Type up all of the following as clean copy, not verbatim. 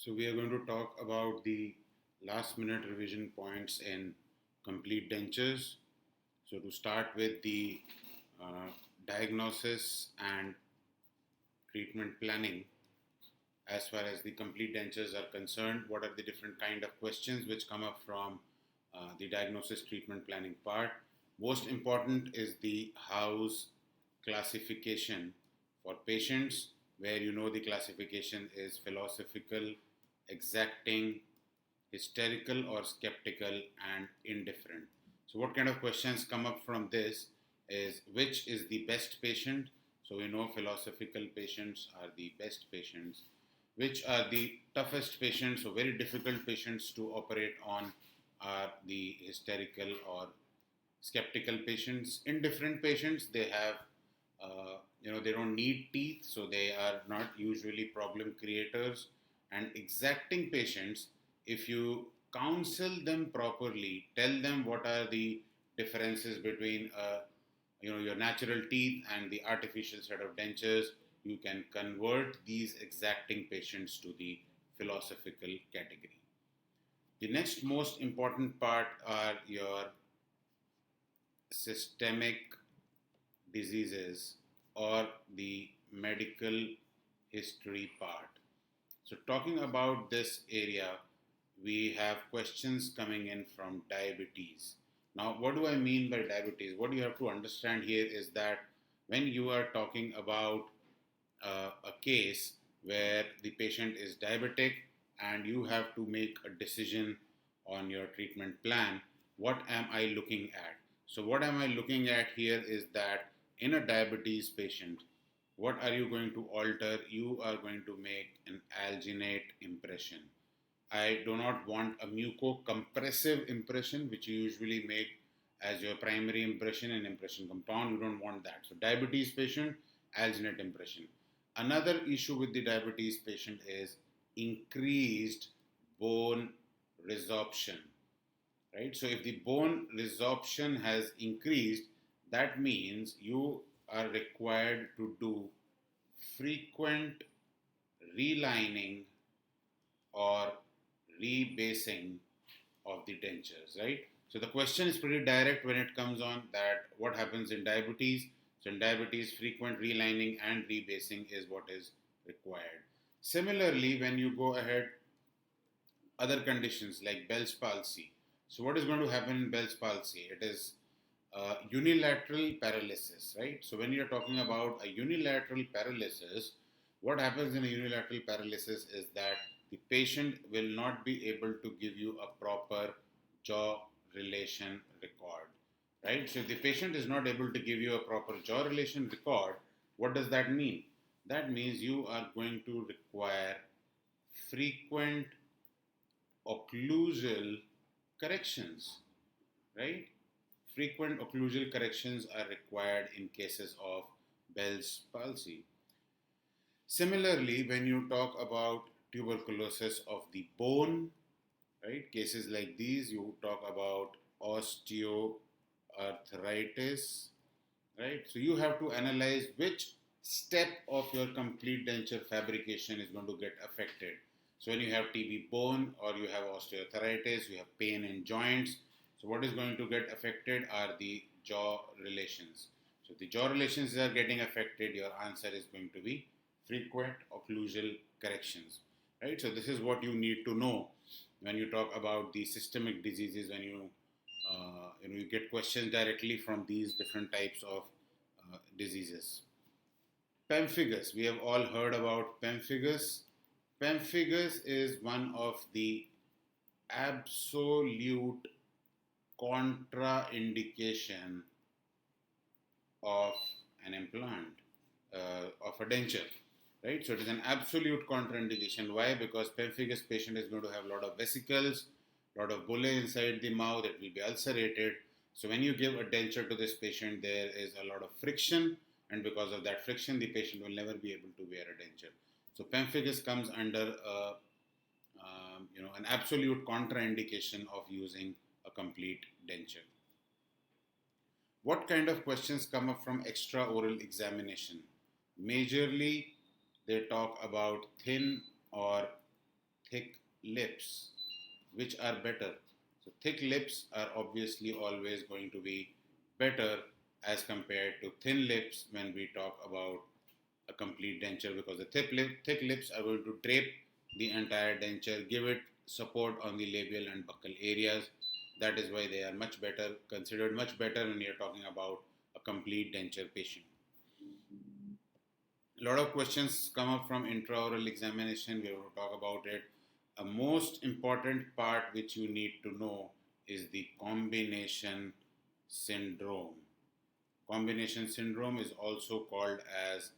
So we are going to talk about the last minute revision points in complete dentures. So to start with the uh, diagnosis and treatment planning, as far as the complete dentures are concerned, what are the different kind of questions which come up from the diagnosis treatment planning part? Most important is the house classification for patients, where you know the classification is philosophical, exacting, hysterical or skeptical, and indifferent. So what kind of questions come up from this is which is the best patient? So we know philosophical patients are the best patients. Which are the toughest patients, so very difficult patients to operate on, are the hysterical or skeptical patients. Indifferent patients, they have they don't need teeth, so they are not usually problem creators. And exacting patients, if you counsel them properly, tell them what are the differences between your natural teeth and the artificial set of dentures, you can convert these exacting patients to the philosophical category. The next most important part are your systemic diseases or the medical history part. So, talking about this area, we have questions coming in from diabetes. Now, what do I mean by diabetes? What you have to understand here is that when you are talking about a case where the patient is diabetic and you have to make a decision on your treatment plan, what am I looking at? So, what am I looking at here is that in a diabetes patient, what are you going to alter? You are going to make an alginate impression. I do not want a mucocompressive impression, which you usually make as your primary impression and impression compound. You don't want that. So, diabetes patient, alginate impression. Another issue with the diabetes patient is increased bone resorption, right? So, if the bone resorption has increased, that means you are required to do frequent relining or rebasing of the dentures, right? So the question is pretty direct when it comes on that what happens in diabetes. So in diabetes, frequent relining and rebasing is what is required. Similarly, when you go ahead, other conditions like Bell's palsy. So what is going to happen in Bell's palsy? It is unilateral paralysis, right? So when you're talking about a unilateral paralysis, what happens in a unilateral paralysis is that the patient will not be able to give you a proper jaw relation record, right? So if the patient is not able to give you a proper jaw relation record, what does that mean? That means you are going to require frequent occlusal corrections, right? Frequent occlusal corrections are required in cases of Bell's palsy. Similarly, when you talk about tuberculosis of the bone, right, cases like these, you talk about osteoarthritis, right? So you have to analyze which step of your complete denture fabrication is going to get affected. So when you have TB bone or you have osteoarthritis, you have pain in joints. So what is going to get affected are the jaw relations. So if the jaw relations are getting affected, your answer is going to be frequent occlusal corrections, right? So this is what you need to know when you talk about the systemic diseases. When you get questions directly from these different types of diseases. Pemphigus, we have all heard about pemphigus. Pemphigus is one of the absolute contraindication of an implant, of a denture, right? So it is an absolute contraindication. Why? Because pemphigus patient is going to have a lot of vesicles, a lot of bullae inside the mouth that will be ulcerated. So when you give a denture to this patient, there is a lot of friction, and because of that friction, the patient will never be able to wear a denture. So pemphigus comes under an absolute contraindication of using a complete denture. What kind of questions come up from extra-oral examination? Majorly, they talk about thin or thick lips. Which are better? So thick lips are obviously always going to be better as compared to thin lips when we talk about a complete denture, because the thick lips are going to drape the entire denture, give it support on the labial and buccal areas. That is why they are much better, considered much better when you're talking about a complete denture patient. A lot of questions come up from intraoral examination. We will talk about it. A most important part which you need to know is the combination syndrome. Combination syndrome is also called as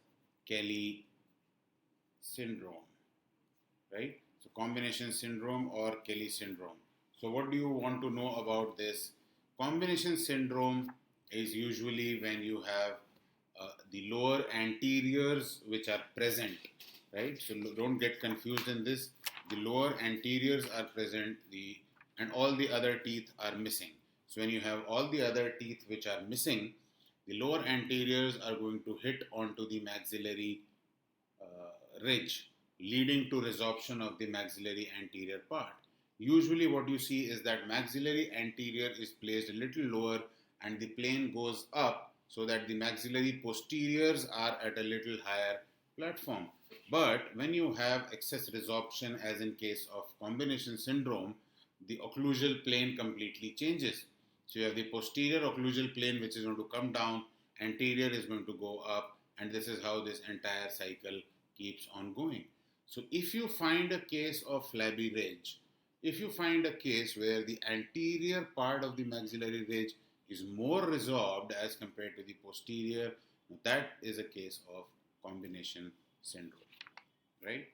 Kelly syndrome, right? So combination syndrome or Kelly syndrome. So what do you want to know about this? Combination syndrome is usually when you have the lower anteriors which are present, right? So don't get confused in this. The lower anteriors are present, and all the other teeth are missing. So when you have all the other teeth which are missing, the lower anteriors are going to hit onto the maxillary ridge, leading to resorption of the maxillary anterior part. Usually what you see is that maxillary anterior is placed a little lower and the plane goes up so that the maxillary posteriors are at a little higher platform. But when you have excess resorption, as in case of combination syndrome, the occlusal plane completely changes. So you have the posterior occlusal plane which is going to come down, anterior is going to go up, and this is how this entire cycle keeps on going. So if you find a case of flabby ridge, if you find a case where the anterior part of the maxillary ridge is more resorbed as compared to the posterior, that is a case of combination syndrome, right?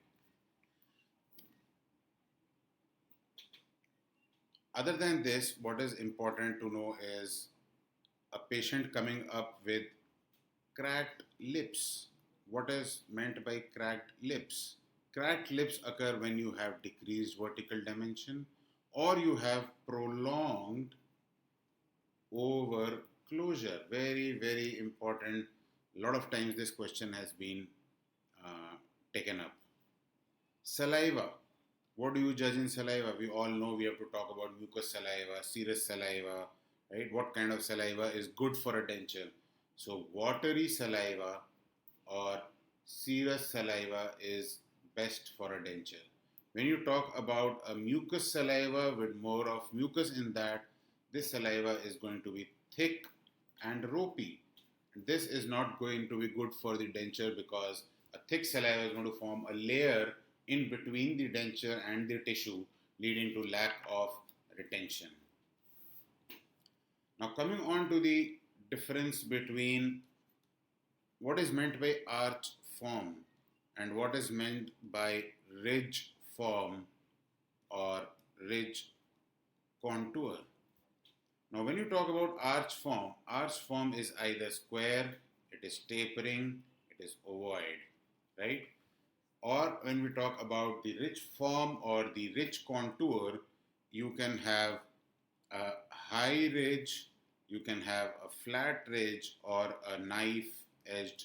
Other than this, what is important to know is a patient coming up with cracked lips. What is meant by cracked lips? Cracked lips occur when you have decreased vertical dimension or you have prolonged over closure. Very, very important. A lot of times this question has been taken up. Saliva. What do you judge in saliva? We all know we have to talk about mucous saliva, serous saliva, right? What kind of saliva is good for a denture? So watery saliva or serous saliva is best for a denture. When you talk about a mucous saliva with more of mucus in that, this saliva is going to be thick and ropey. This is not going to be good for the denture because a thick saliva is going to form a layer in between the denture and the tissue, leading to lack of retention. Now coming on to the difference between what is meant by arch form and what is meant by ridge form or ridge contour. Now when you talk about arch form is either square, it is tapering, it is ovoid, right? Or when we talk about the ridge form or the ridge contour, you can have a high ridge, you can have a flat ridge or a knife edged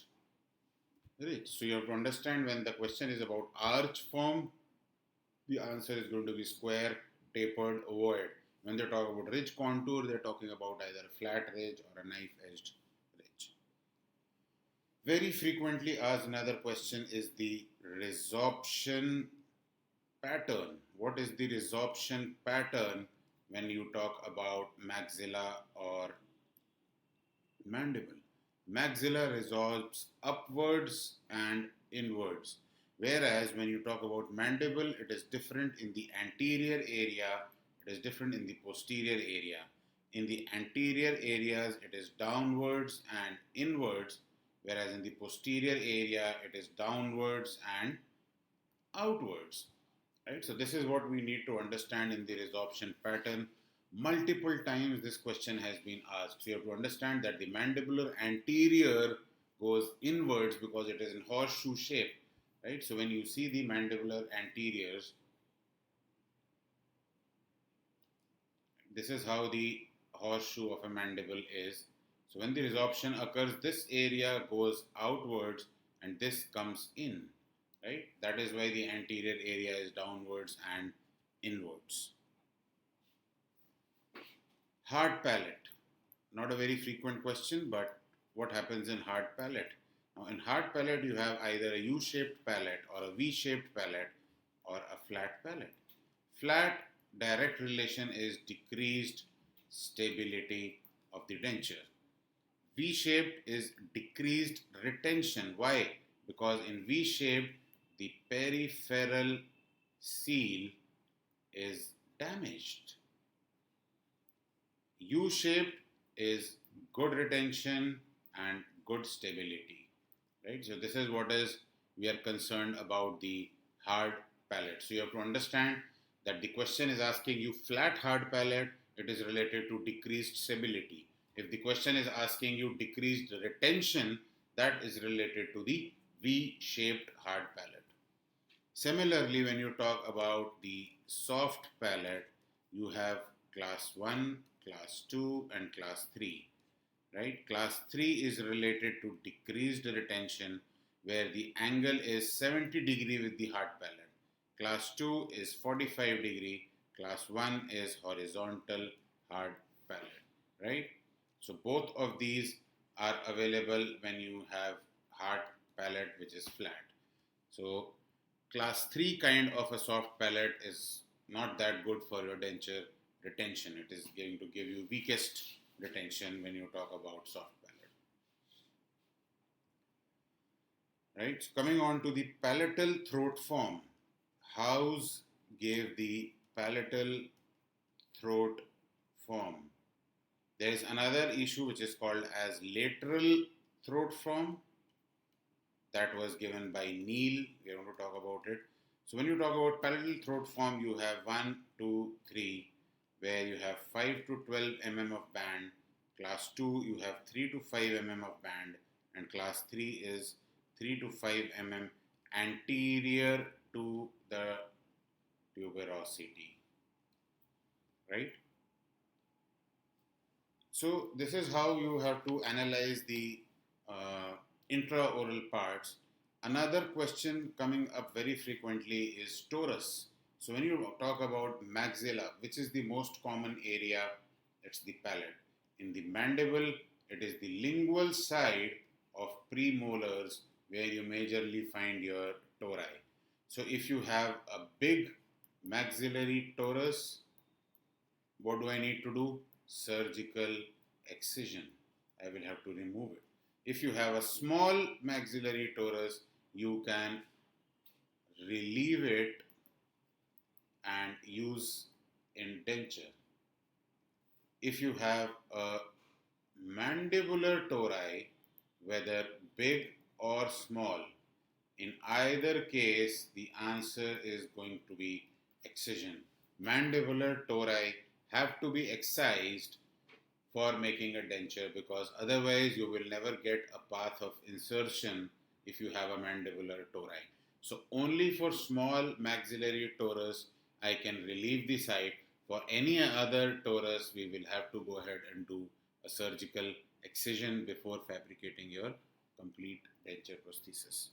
ridge. So you have to understand when the question is about arch form, the answer is going to be square, tapered, ovoid. When they talk about ridge contour, they're talking about either a flat ridge or a knife edged ridge. Very frequently asked another question is the resorption pattern. What is the resorption pattern when you talk about maxilla or mandible? Maxilla resorbs upwards and inwards, whereas when you talk about mandible, it is different in the anterior area, it is different in the posterior area. In the anterior areas, it is downwards and inwards, whereas in the posterior area, it is downwards and outwards. Right? So this is what we need to understand in the resorption pattern. Multiple times this question has been asked. So you have to understand that the mandibular anterior goes inwards because it is in horseshoe shape. Right? So when you see the mandibular anteriors, this is how the horseshoe of a mandible is. So when the resorption occurs, this area goes outwards and this comes in. right? That is why the anterior area is downwards and inwards. Hard palate, not a very frequent question, but what happens in hard palate? Now, in hard palate, you have either a U-shaped palate or a V-shaped palate or a flat palate. Flat direct relation is decreased stability of the denture. V-shaped is decreased retention. Why? Because in V-shaped, the peripheral seal is damaged. U-shaped is good retention and good stability, right? So this is what is we are concerned about the hard palate. So you have to understand that the question is asking you flat hard palate, it is related to decreased stability. If the question is asking you decreased retention, that is related to the V-shaped hard palate. Similarly, when you talk about the soft palate, you have class 1, class 2 and class 3, right? Class 3 is related to decreased retention where the angle is 70 degree with the hard palate. Class 2 is 45 degree, class 1 is horizontal hard palate, right? So both of these are available when you have hard palate which is flat. So class 3 kind of a soft palate is not that good for your denture retention. It is going to give you weakest retention when you talk about soft palate. Right? So coming on to the palatal throat form. House gave the palatal throat form. There is another issue which is called as lateral throat form. That was given by Neil. We are going to talk about it. So when you talk about palatal throat form, you have 1, 2, 3, where you have 5 to 12 mm of band. Class 2, you have 3 to 5 mm of band. And class 3 is 3 to 5 mm anterior to the tuberosity. Right? So this is how you have to analyze the intraoral parts. Another question coming up very frequently is torus. So when you talk about maxilla, which is the most common area, it's the palate. In the mandible, it is the lingual side of premolars where you majorly find your tori. So if you have a big maxillary torus, what do I need to do? Surgical excision. I will have to remove it. If you have a small maxillary torus, you can relieve it and use indenture. If you have a mandibular tori, whether big or small, in either case, the answer is going to be excision. Mandibular tori have to be excised for making a denture because otherwise you will never get a path of insertion if you have a mandibular tori. So only for small maxillary torus I can relieve the site. For any other torus we will have to go ahead and do a surgical excision before fabricating your complete denture prosthesis.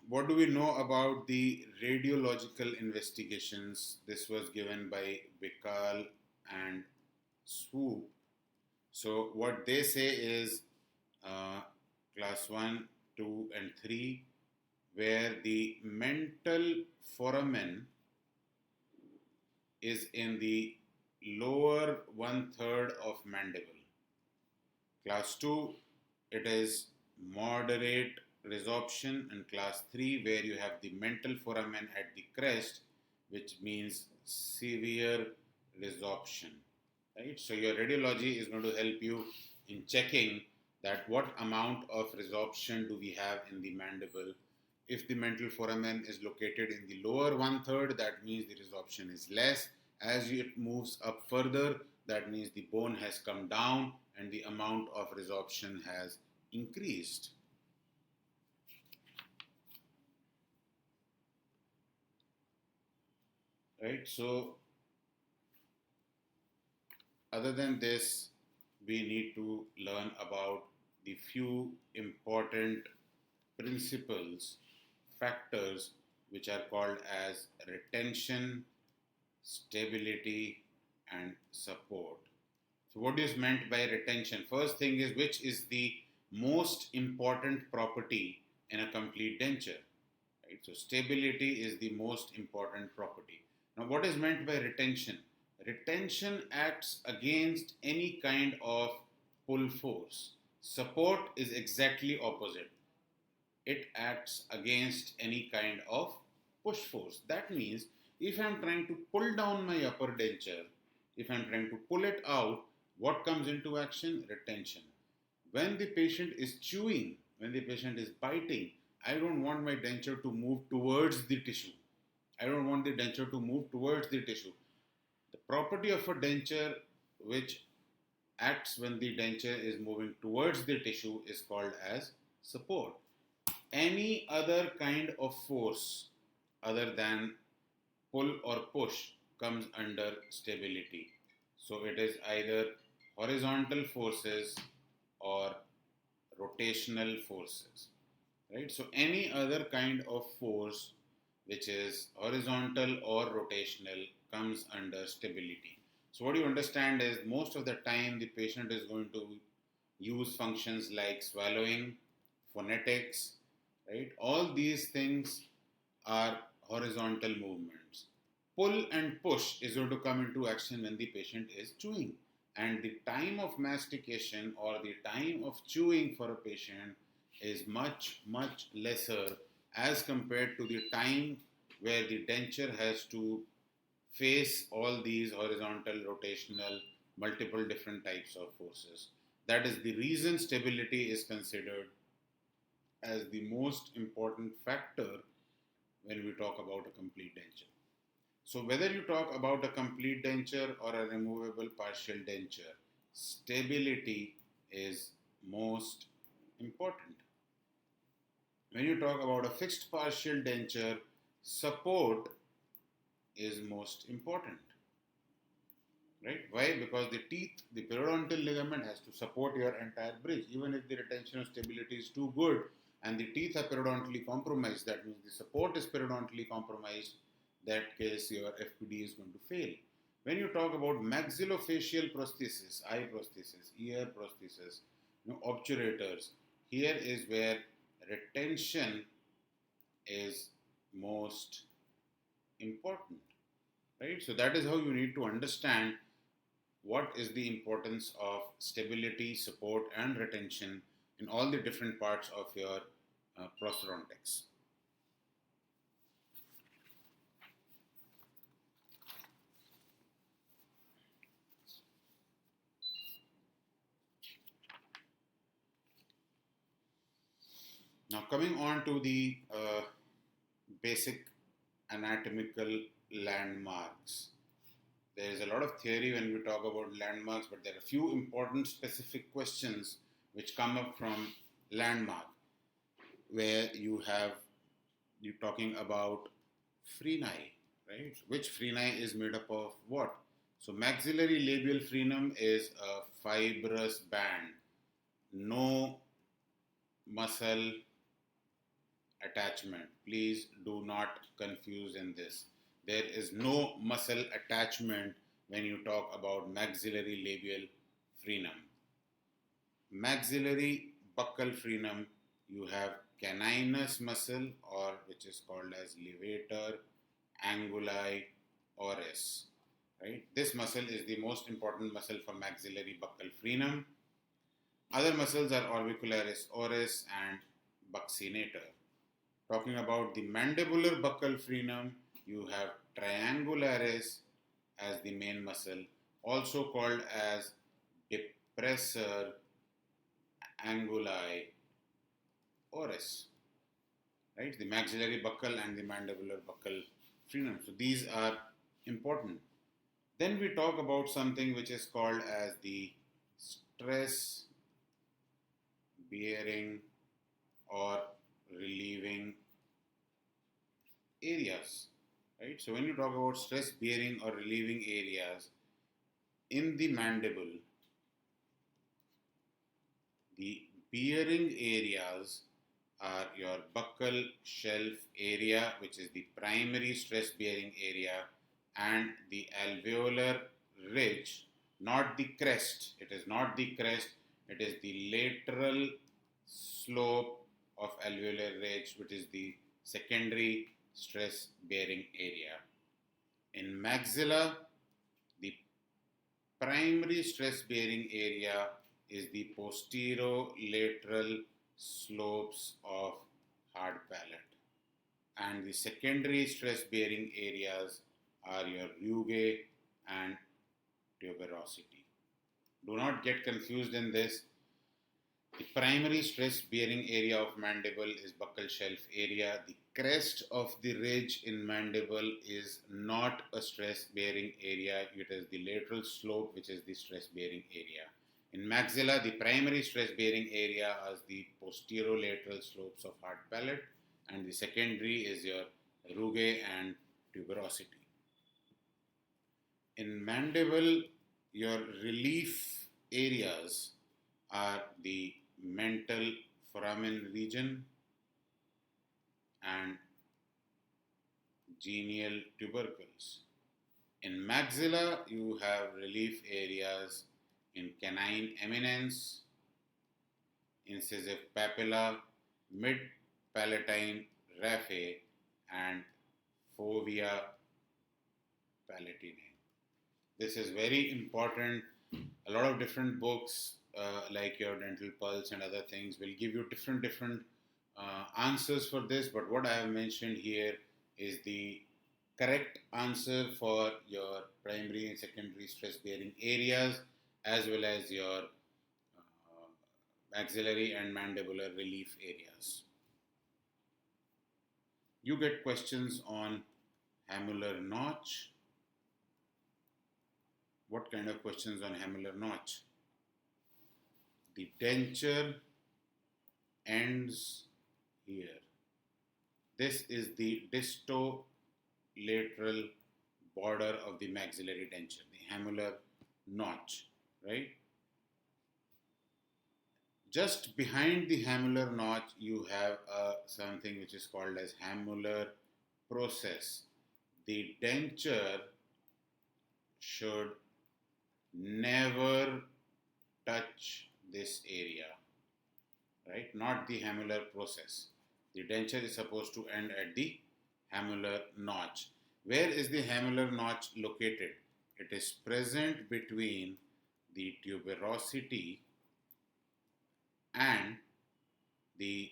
What do we know about the radiological investigations? This was given by Vikal and Swoop. So what they say is class 1, 2 and 3 where the mental foramen is in the lower 1/3 of mandible. Class 2, it is moderate resorption, and class 3 where you have the mental foramen at the crest, which means severe resorption. Right? So your radiology is going to help you in checking that what amount of resorption do we have in the mandible. If the mental foramen is located in the lower 1/3, that means the resorption is less. As it moves up further, that means the bone has come down and the amount of resorption has increased. Right? So, other than this, we need to learn about the few important principles, factors which are called as retention, stability, and support. So, what is meant by retention? First thing is, which is the most important property in a complete denture? Right? So, stability is the most important property. Now, what is meant by retention? Retention acts against any kind of pull force. Support is exactly opposite. It acts against any kind of push force. That means if I'm trying to pull down my upper denture, if I'm trying to pull it out, what comes into action? Retention. When the patient is chewing, when the patient is biting, I don't want my denture to move towards the tissue. I don't want the denture to move towards the tissue. The property of a denture which acts when the denture is moving towards the tissue is called as support. Any other kind of force other than pull or push comes under stability. So it is either horizontal forces or rotational forces, right? So any other kind of force which is horizontal or rotational comes under stability. So what you understand is most of the time the patient is going to use functions like swallowing, phonetics, right? All these things are horizontal movements. Pull and push is going to come into action when the patient is chewing. And the time of mastication or the time of chewing for a patient is much, much lesser as compared to the time where the denture has to face all these horizontal, rotational, multiple different types of forces. That is the reason stability is considered as the most important factor when we talk about a complete denture. So, whether you talk about a complete denture or a removable partial denture, stability is most important. When you talk about a fixed partial denture, support is most important. Right? Why? Because the teeth, the periodontal ligament has to support your entire bridge. Even if the retention of stability is too good and the teeth are periodontally compromised, that means the support is periodontally compromised, that case your FPD is going to fail. When you talk about maxillofacial prosthesis, eye prosthesis, ear prosthesis, obturators, here is where retention is most important. Right? So that is how you need to understand what is the importance of stability, support, and retention in all the different parts of your prosthodontics. Now, coming on to the basic anatomical landmarks. There is a lot of theory when we talk about landmarks, but there are a few important specific questions which come up from landmark, where you're talking about freni, right? Which freni is made up of what? So maxillary labial frenum is a fibrous band, no muscle attachment. Please do not confuse in this. There is no muscle attachment when you talk about maxillary labial frenum. Maxillary buccal frenum, you have caninus muscle, or which is called as levator anguli oris. Right? This muscle is the most important muscle for maxillary buccal frenum. Other muscles are orbicularis oris and buccinator. Talking about the mandibular buccal frenum, you have triangularis as the main muscle, also called as depressor anguli oris. Right? The maxillary buccal and the mandibular buccal frenum. So these are important. Then we talk about something which is called as the stress bearing or relieving areas, right? So when you talk about stress bearing or relieving areas in the mandible, the bearing areas are your buccal shelf area, which is the primary stress bearing area, and the alveolar ridge, not the crest. It is not the crest, it is the lateral slope of alveolar ridge, which is the secondary stress bearing area. In maxilla, the primary stress bearing area is the posterolateral slopes of hard palate, and the secondary stress bearing areas are your rugae and tuberosity. Do not get confused in this. The primary stress bearing area of mandible is buccal shelf area. The crest of the ridge in mandible is not a stress bearing area. It is the lateral slope which is the stress bearing area. In maxilla, the primary stress bearing area is the posterolateral slopes of hard palate, and the secondary is your rugae and tuberosity. In mandible, your relief areas are the mental foramen region and genial tubercles. In maxilla, you have relief areas in canine eminence, incisive papilla, mid-palatine raphe, and fovea palatinae. This is very important. A lot of different books, like your Dental Pulse and other things, will give you different answers for this. But what I have mentioned here is the correct answer for your primary and secondary stress bearing areas, as well as your maxillary and mandibular relief areas. You get questions on hamular notch. What kind of questions on hamular notch? The denture ends here. This is the distolateral border of the maxillary denture, the hamular notch, right? Just behind the hamular notch, you have something which is called as hamular process. The denture should never touch this area, right? Not the hamular process. The denture is supposed to end at the hamular notch. Where is the hamular notch located? It is present between the tuberosity and the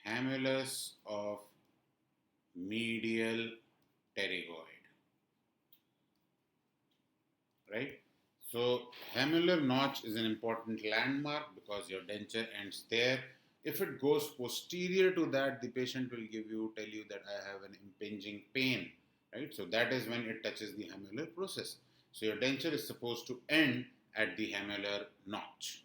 hamulus of medial pterygoid, right? So hamular notch is an important landmark because your denture ends there. If it goes posterior to that, the patient will tell you that I have an impinging pain, right? So that is when it touches the hamular process. So your denture is supposed to end at the hamular notch.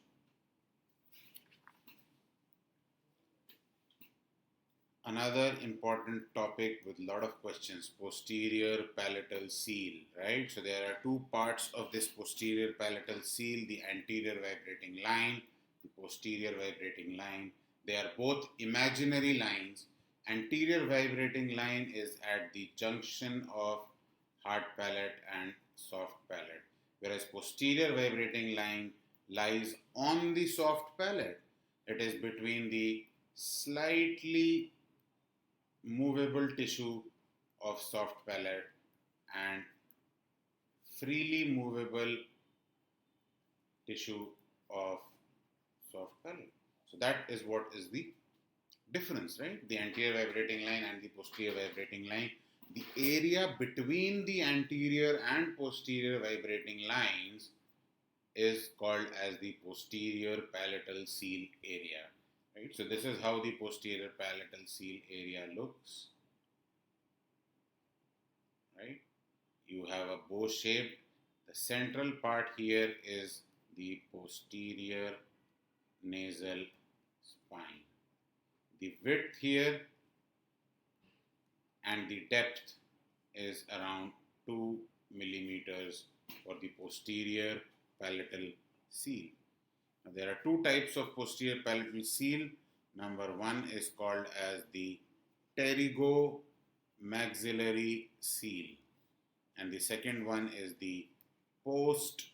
Another important topic with a lot of questions, posterior palatal seal, right? So there are two parts of this posterior palatal seal, the anterior vibrating line, the posterior vibrating line. They are both imaginary lines. Anterior vibrating line is at the junction of hard palate and soft palate, whereas posterior vibrating line lies on the soft palate. It is between the slightly movable tissue of soft palate and freely movable tissue of soft palate. So that is what is the difference, right? The anterior vibrating line and the posterior vibrating line. The area between the anterior and posterior vibrating lines is called as the posterior palatal seal area. Right? So this is how the posterior palatal seal area looks. Right? You have a bow shape. The central part here is the posterior nasal spine. The width here and the depth is around 2 millimeters for the posterior palatal seal. There are two types of posterior palatal seal. Number one is called as the pterygomaxillary seal, and the second one is the post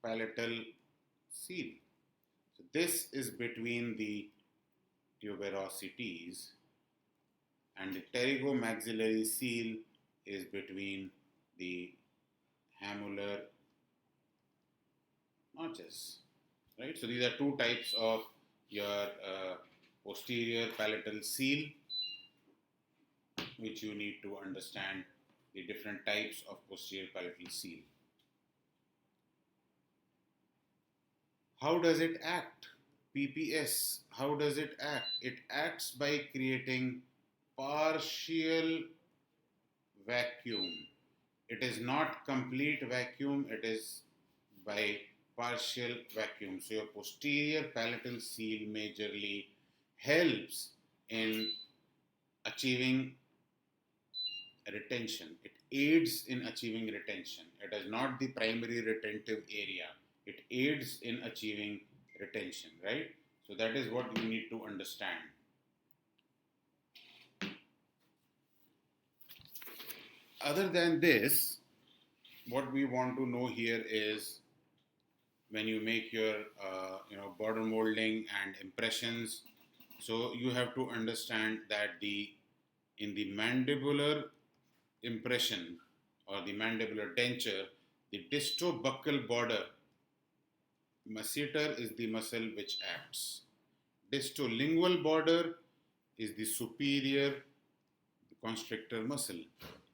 palatal seal. So this is between the tuberosities, and the pterygomaxillary seal is between the hamular notches, right? So these are two types of your posterior palatal seal, which you need to understand the different types of posterior palatal seal. How does it act? PPS, how does it act? It acts by creating partial vacuum. It is not complete vacuum, it is by partial vacuum. So your posterior palatal seal majorly helps in achieving retention. It aids in achieving retention. It is not the primary retentive area. It aids in achieving retention, right? So that is what you need to understand. Other than this, what we want to know here is when you make your border molding and impressions, so you have to understand that in the mandibular impression or the mandibular denture, the distobuccal border masseter is the muscle which acts. Distolingual border is the superior constrictor muscle.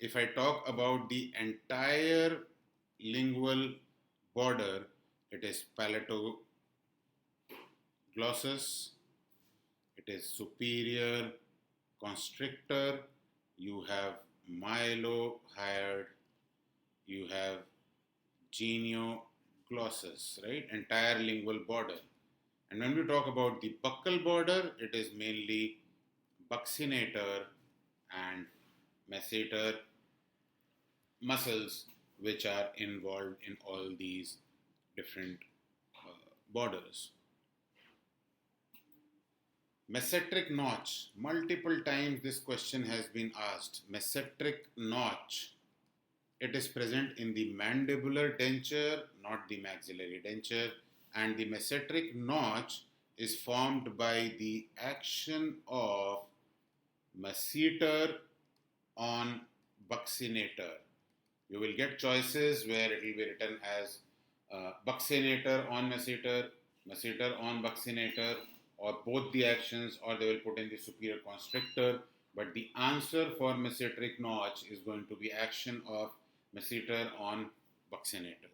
If I talk about the entire lingual border, it is palatoglossus, it is superior constrictor, you have mylohyoid, you have genioglossus, right? Entire lingual border. And when we talk about the buccal border, it is mainly buccinator and masseter muscles which are involved in all these different borders. Messenteric notch. Multiple times this question has been asked. Messenteric notch. It is present in the mandibular denture, not the maxillary denture, and the messenteric notch is formed by the action of masseter on buccinator. You will get choices where it will be written as buccinator on masseter, masseter on buccinator, or both the actions, or they will put in the superior constrictor. But the answer for messenteric notch is going to be action of masseter on buccinator.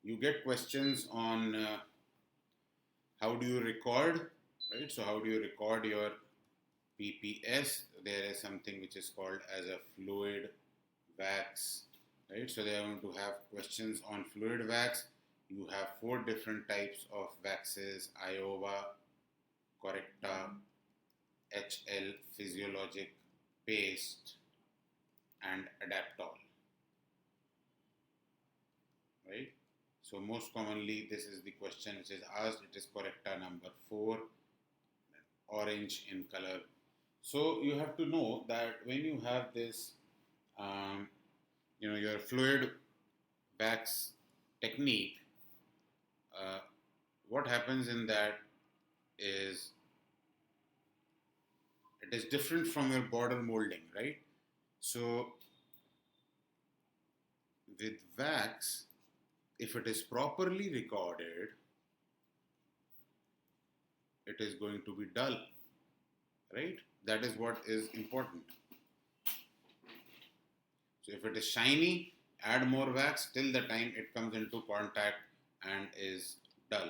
You get questions on how do you record, right? So how do you record your PPS? There is something which is called as a fluid wax, right? So they are going to have questions on fluid wax. You have 4 different types of waxes: Iowa, Correcta, HL, physiologic, paste, and adaptol, right? So most commonly this is the question which is asked. It is Correcta number 4, orange in color. So you have to know that when you have this, your fluid wax technique, what happens in that is it is different from your border molding, right? So with wax, if it is properly recorded, it is going to be dull, right? That is what is important. So if it is shiny, add more wax till the time it comes into contact and is dull,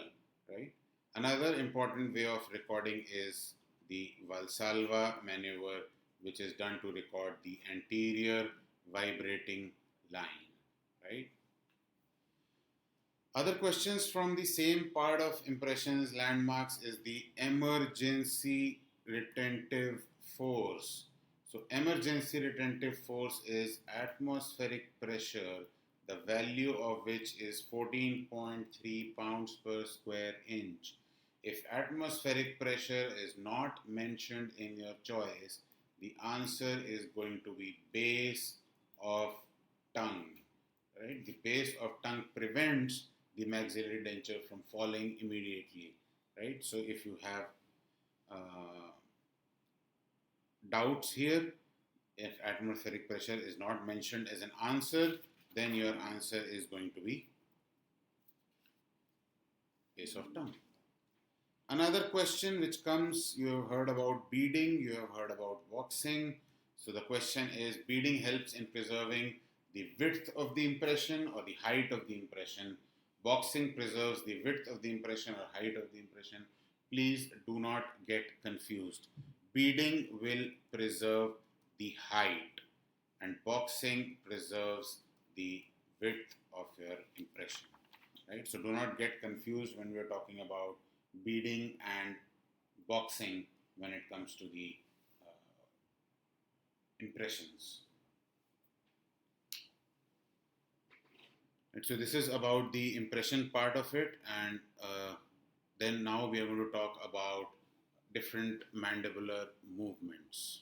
right? Another important way of recording is the Valsalva maneuver, which is done to record the anterior vibrating line, right? Other questions from the same part of impressions landmarks is the emergency retentive force. So, emergency retentive force is atmospheric pressure, the value of which is 14.3 pounds per square inch. If atmospheric pressure is not mentioned in your choice, the answer is going to be base of tongue. Right? The base of tongue prevents the maxillary denture from falling immediately. Right? So if you have uh, doubts here, if atmospheric pressure is not mentioned as an answer, then your answer is going to be base of tongue. Another question which comes, you have heard about beading, you have heard about boxing. So the question is, beading helps in preserving the width of the impression or the height of the impression. Boxing preserves the width of the impression or height of the impression. Please do not get confused. Beading will preserve the height and boxing preserves the width of your impression. Right? So do not get confused when we are talking about beading and boxing when it comes to the impressions. And so this is about the impression part of it, and then now we are going to talk about different mandibular movements.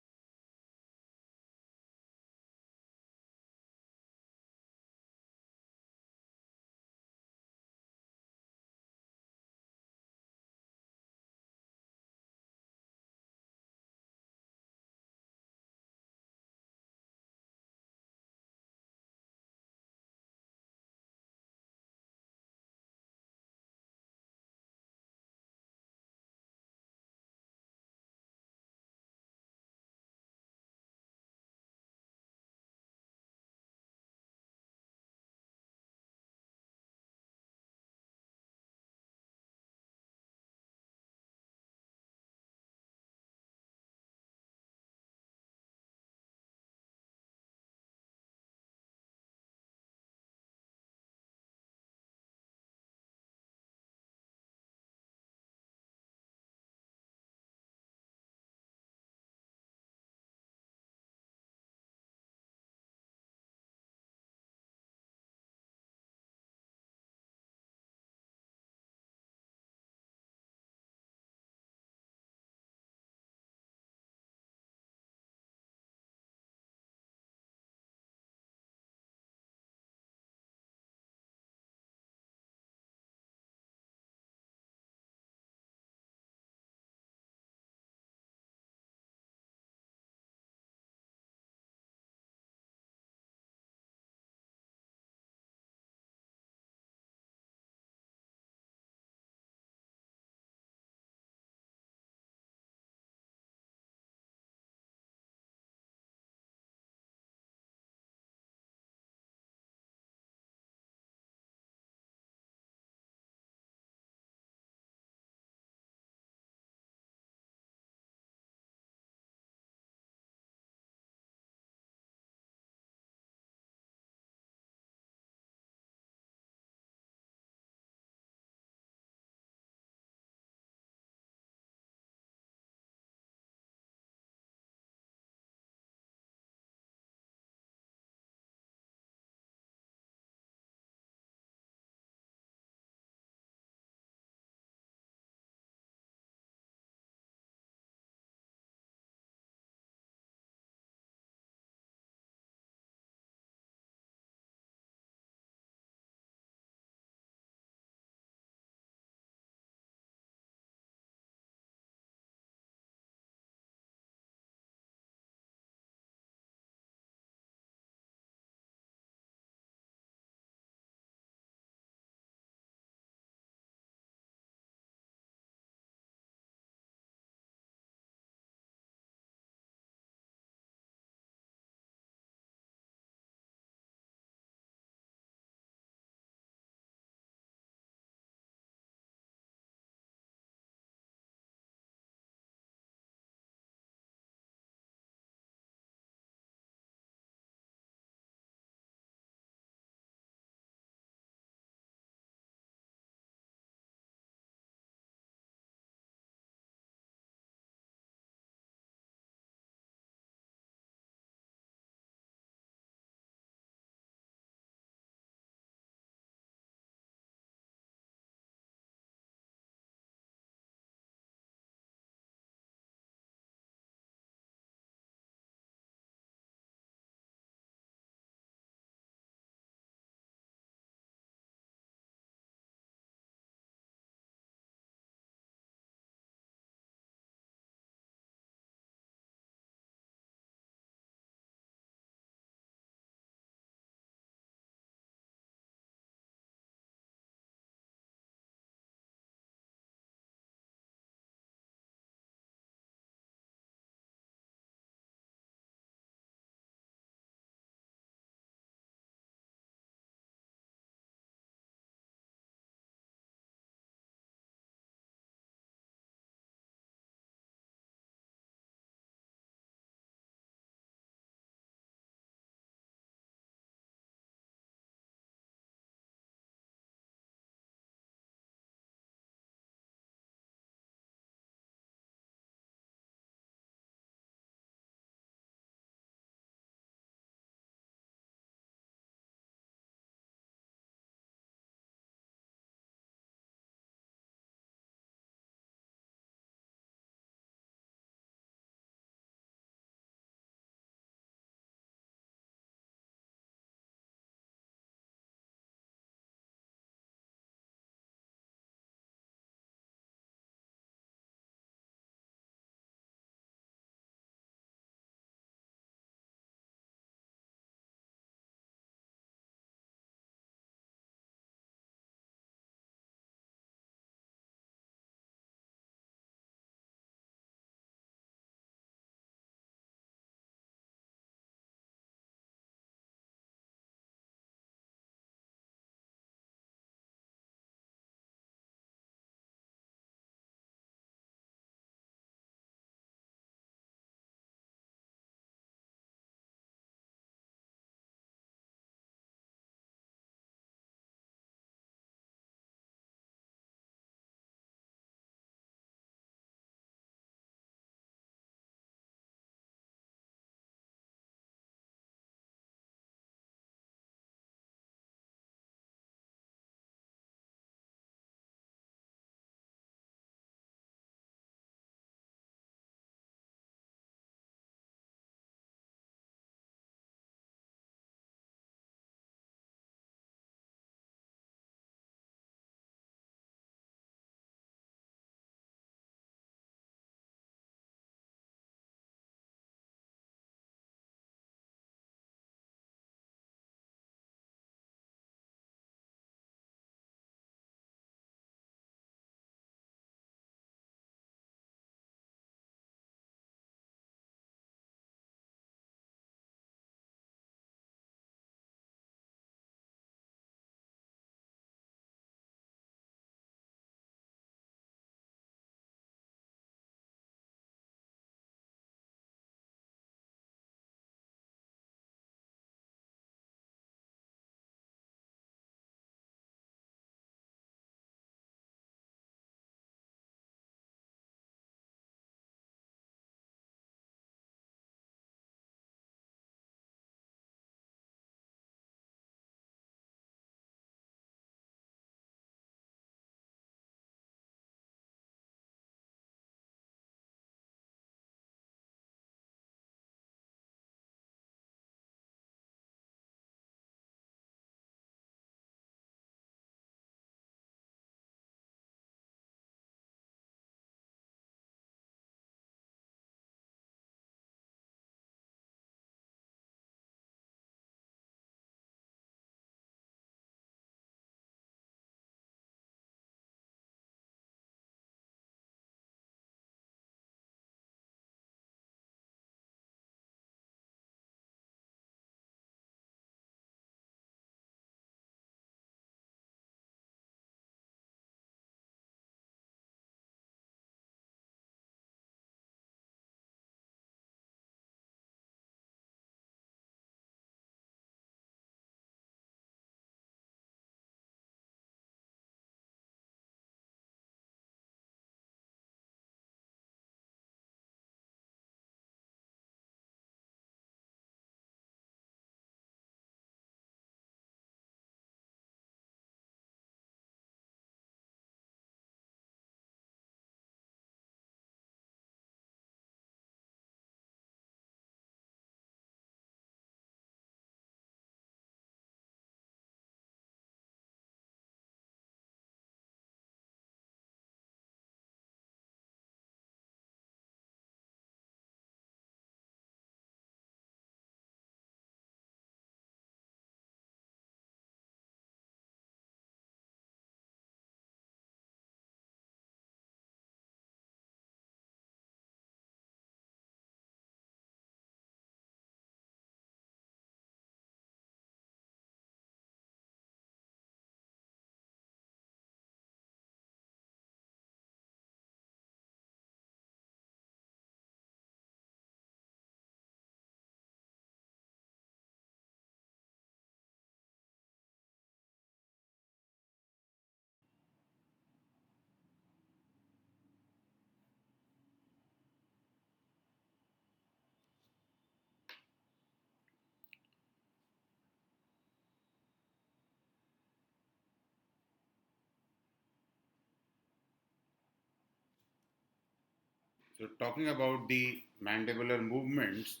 So talking about the mandibular movements,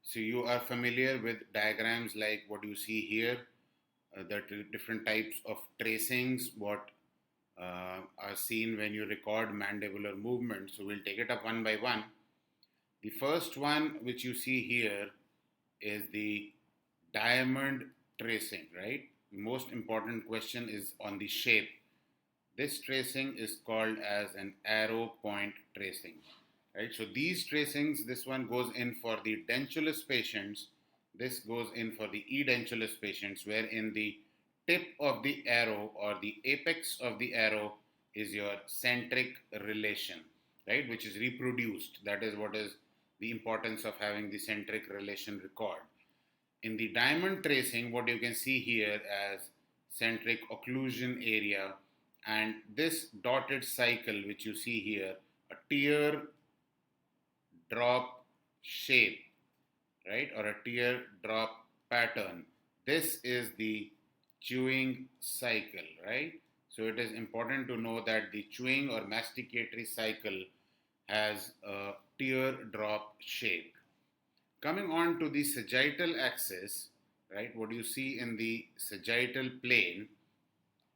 so you are familiar with diagrams like what you see here, the different types of tracings, what are seen when you record mandibular movements. So we'll take it up one by one. The first one which you see here is the diamond tracing, right? The most important question is on the shape. This tracing is called as an arrow point tracing, right? So these tracings, this one goes in for the dentulous patients, this goes in for the edentulous patients, wherein the tip of the arrow or the apex of the arrow is your centric relation, right? Which is reproduced. That is what is the importance of having the centric relation record. In the diamond tracing, what you can see here as centric occlusion area, and this dotted cycle which you see here, a tear drop shape, right, or a tear drop pattern. This is the chewing cycle, right? So it is important to know that the chewing or masticatory cycle has a teardrop shape. Coming on to the sagittal axis, right, what you see in the sagittal plane,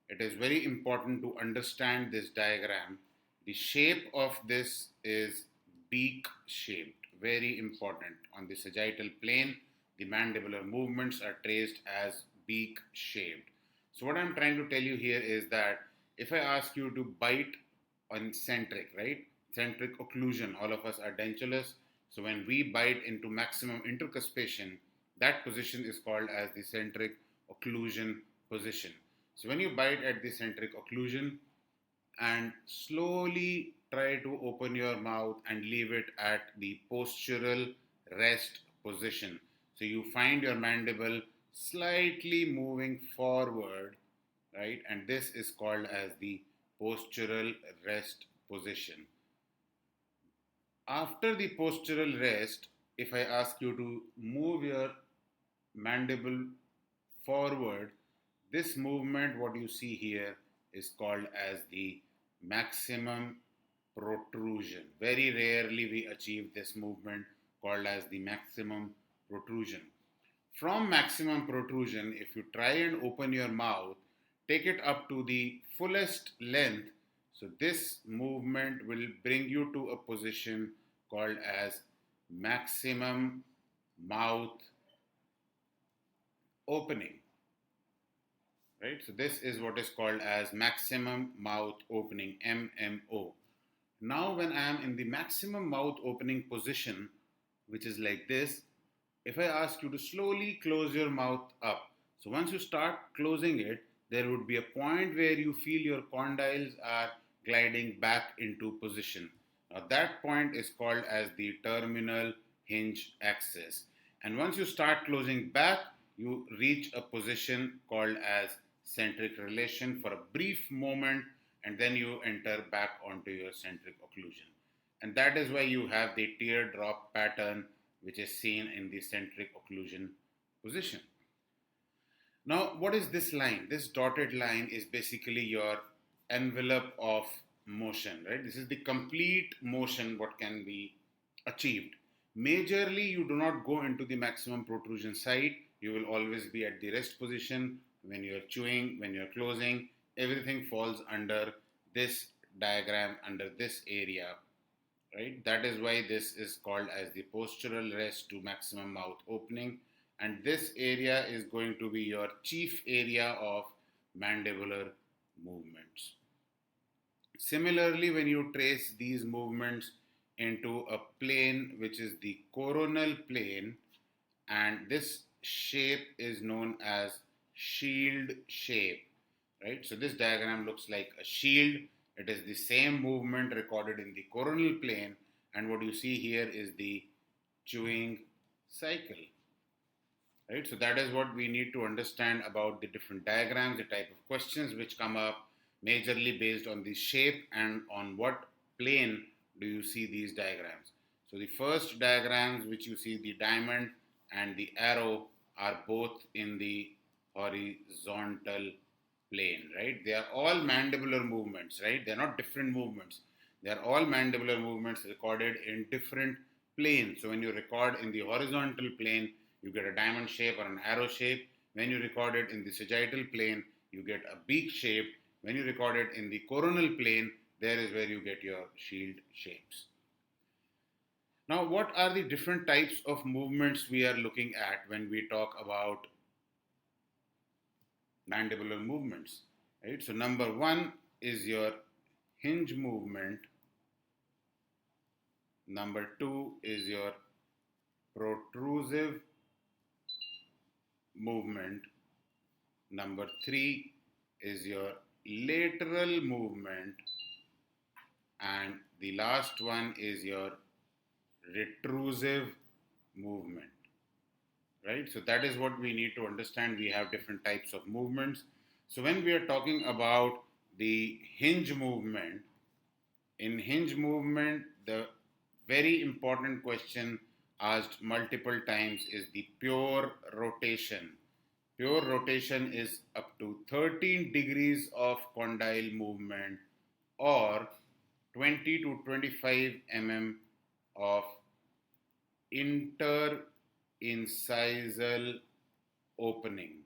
it is very important to understand this diagram. The shape of this is beak shaped, very important. On the sagittal plane, the mandibular movements are traced as beak shaped. So, what I'm trying to tell you here is that if I ask you to bite on centric, right? Centric occlusion, all of us are dentulous. So, when we bite into maximum intercuspation, that position is called as the centric occlusion position. So when you bite at the centric occlusion and slowly try to open your mouth and leave it at the postural rest position. So you find your mandible slightly moving forward, right? And this is called as the postural rest position. After the postural rest, if I ask you to move your mandible forward, this movement, what you see here, is called as the maximum protrusion. Very rarely we achieve this movement called as the maximum protrusion. From maximum protrusion, if you try and open your mouth, take it up to the fullest length. So this movement will bring you to a position called as maximum mouth opening, right? So this is what is called as maximum mouth opening, MMO. Now when I am in the maximum mouth opening position, which is like this, if I ask you to slowly close your mouth up, so once you start closing it, there would be a point where you feel your condyles are gliding back into position. Now that point is called as the terminal hinge axis. And once you start closing back, you reach a position called as centric relation for a brief moment, and then you enter back onto your centric occlusion. And that is why you have the teardrop pattern which is seen in the centric occlusion position. Now, what is this line? This dotted line is basically your envelope of motion, right? This is the complete motion what can be achieved. Majorly, you do not go into the maximum protrusion side. You will always be at the rest position when you're chewing, when you're closing. Everything falls under this diagram, under this area, right? That is why this is called as the postural rest to maximum mouth opening. And this area is going to be your chief area of mandibular movements. Similarly, when you trace these movements into a plane which is the coronal plane, and this shape is known as shield shape, right? So this diagram looks like a shield. It is the same movement recorded in the coronal plane, and what you see here is the chewing cycle, right? So that is what we need to understand about the different diagrams, the type of questions which come up majorly based on the shape and on what plane do you see these diagrams. So the first diagrams which you see, the diamond and the arrow, are both in the horizontal plane, right? They are all mandibular movements, right? They're not different movements. They are all mandibular movements recorded in different planes. So when you record in the horizontal plane, you get a diamond shape or an arrow shape. When you record it in the sagittal plane, you get a beak shape. When you record it in the coronal plane, there is where you get your shield shapes. Now, what are the different types of movements we are looking at when we talk about mandibular movements? Right? So, number one is your hinge movement. Number two is your protrusive movement. Number three is your lateral movement. And the last one is your retrusive movement. Right? So that is what we need to understand. We have different types of movements. So when we are talking about the hinge movement, in hinge movement, the very important question asked multiple times is the pure rotation. Pure rotation is up to 13 degrees of condyle movement or 20 to 25 mm of interincisal opening.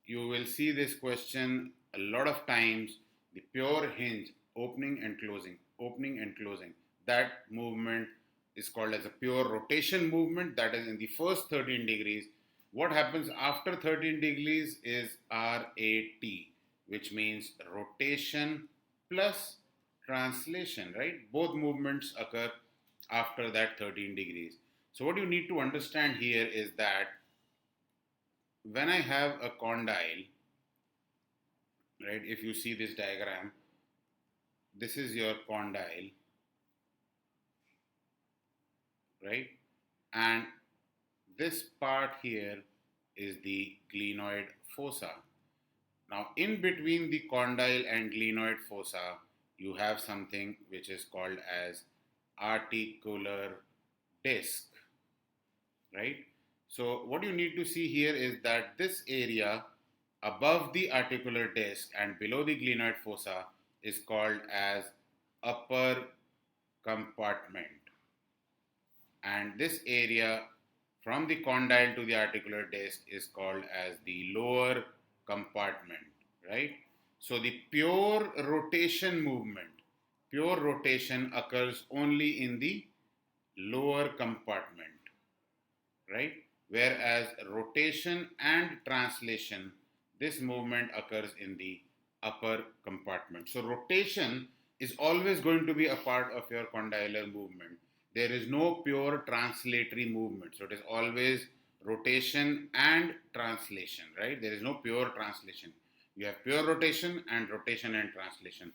You will see this question a lot of times. The pure hinge, opening and closing. That movement is called as a pure rotation movement. That is in the first 13 degrees. What happens after 13 degrees is RAT, which means rotation plus translation, right? Both movements occur after that 13 degrees. So what you need to understand here is that when I have a condyle, right, if you see this diagram, this is your condyle, right, and this part here is the glenoid fossa. Now in between the condyle and glenoid fossa, you have something which is called as articular disc, right? So what you need to see here is that this area above the articular disc and below the glenoid fossa is called as upper compartment, and this area from the condyle to the articular disc is called as the lower compartment, right? So the pure rotation occurs only in the lower compartment, right? Whereas rotation and translation, this movement occurs in the upper compartment. So rotation is always going to be a part of your condylar movement. There is no pure translatory movement. So it is always rotation and translation, right? There is no pure translation. You have pure rotation and translation.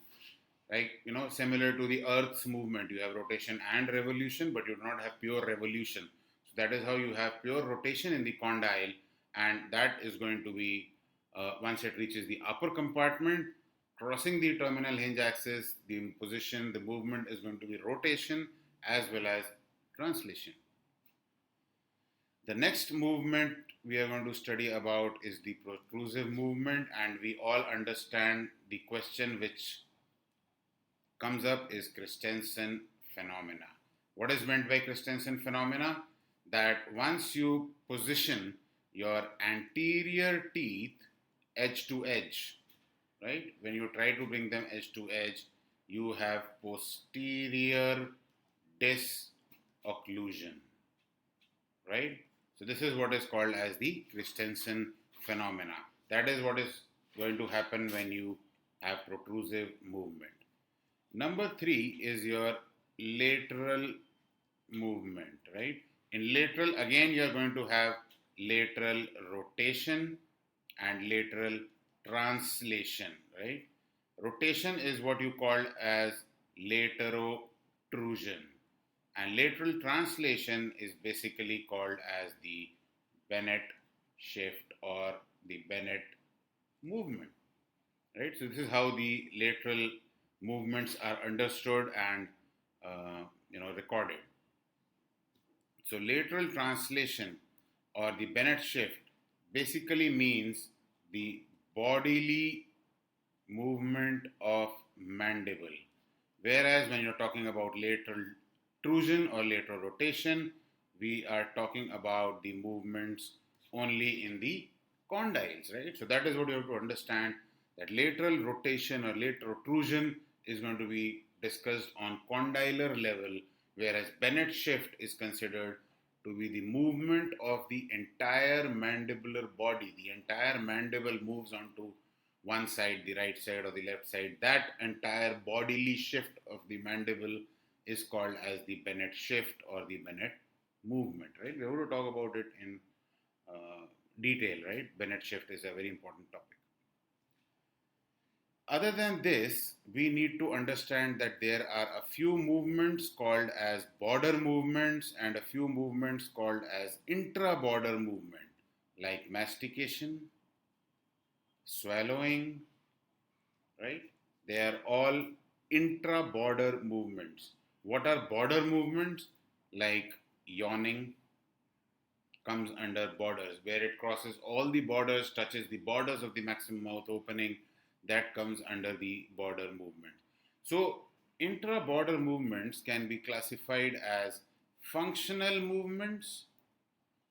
Right? Similar to the Earth's movement, you have rotation and revolution, but you do not have pure revolution. So that is how you have pure rotation in the condyle, and that is going to be, once it reaches the upper compartment, crossing the terminal hinge axis, the movement is going to be rotation as well as translation. The next movement we are going to study about is the protrusive movement, and we all understand the question which comes up is Christensen phenomena. What is meant by Christensen phenomena? That once you position your anterior teeth edge to edge, right? When you try to bring them edge to edge, you have posterior disocclusion, right? So this is what is called as the Christensen phenomena. That is what is going to happen when you have protrusive movement. Number three is your lateral movement, right? In lateral, again, you're going to have lateral rotation and lateral translation, right? Rotation is what you call as laterotrusion, and lateral translation is basically called as the Bennett shift or the Bennett movement, right? So this is how the lateral movements are understood and recorded. So lateral translation or the Bennett shift basically means the bodily movement of mandible. Whereas when you're talking about lateral protrusion or lateral rotation, we are talking about the movements only in the condyles, right? So that is what you have to understand, that lateral rotation or lateral protrusion is going to be discussed on condylar level, whereas Bennett shift is considered to be the movement of the entire mandibular body. The entire mandible moves onto one side, the right side or the left side. That entire bodily shift of the mandible is called as the Bennett shift or the Bennett movement, right? We have to talk about it in detail, right? Bennett shift is a very important topic. Other than this, we need to understand that there are a few movements called as border movements and a few movements called as intra-border movement, like mastication, swallowing, right? They are all intra-border movements. What are border movements? Like yawning comes under borders, where it crosses all the borders, touches the borders of the maximum mouth opening, that comes under the border movement. So, intra-border movements can be classified as functional movements,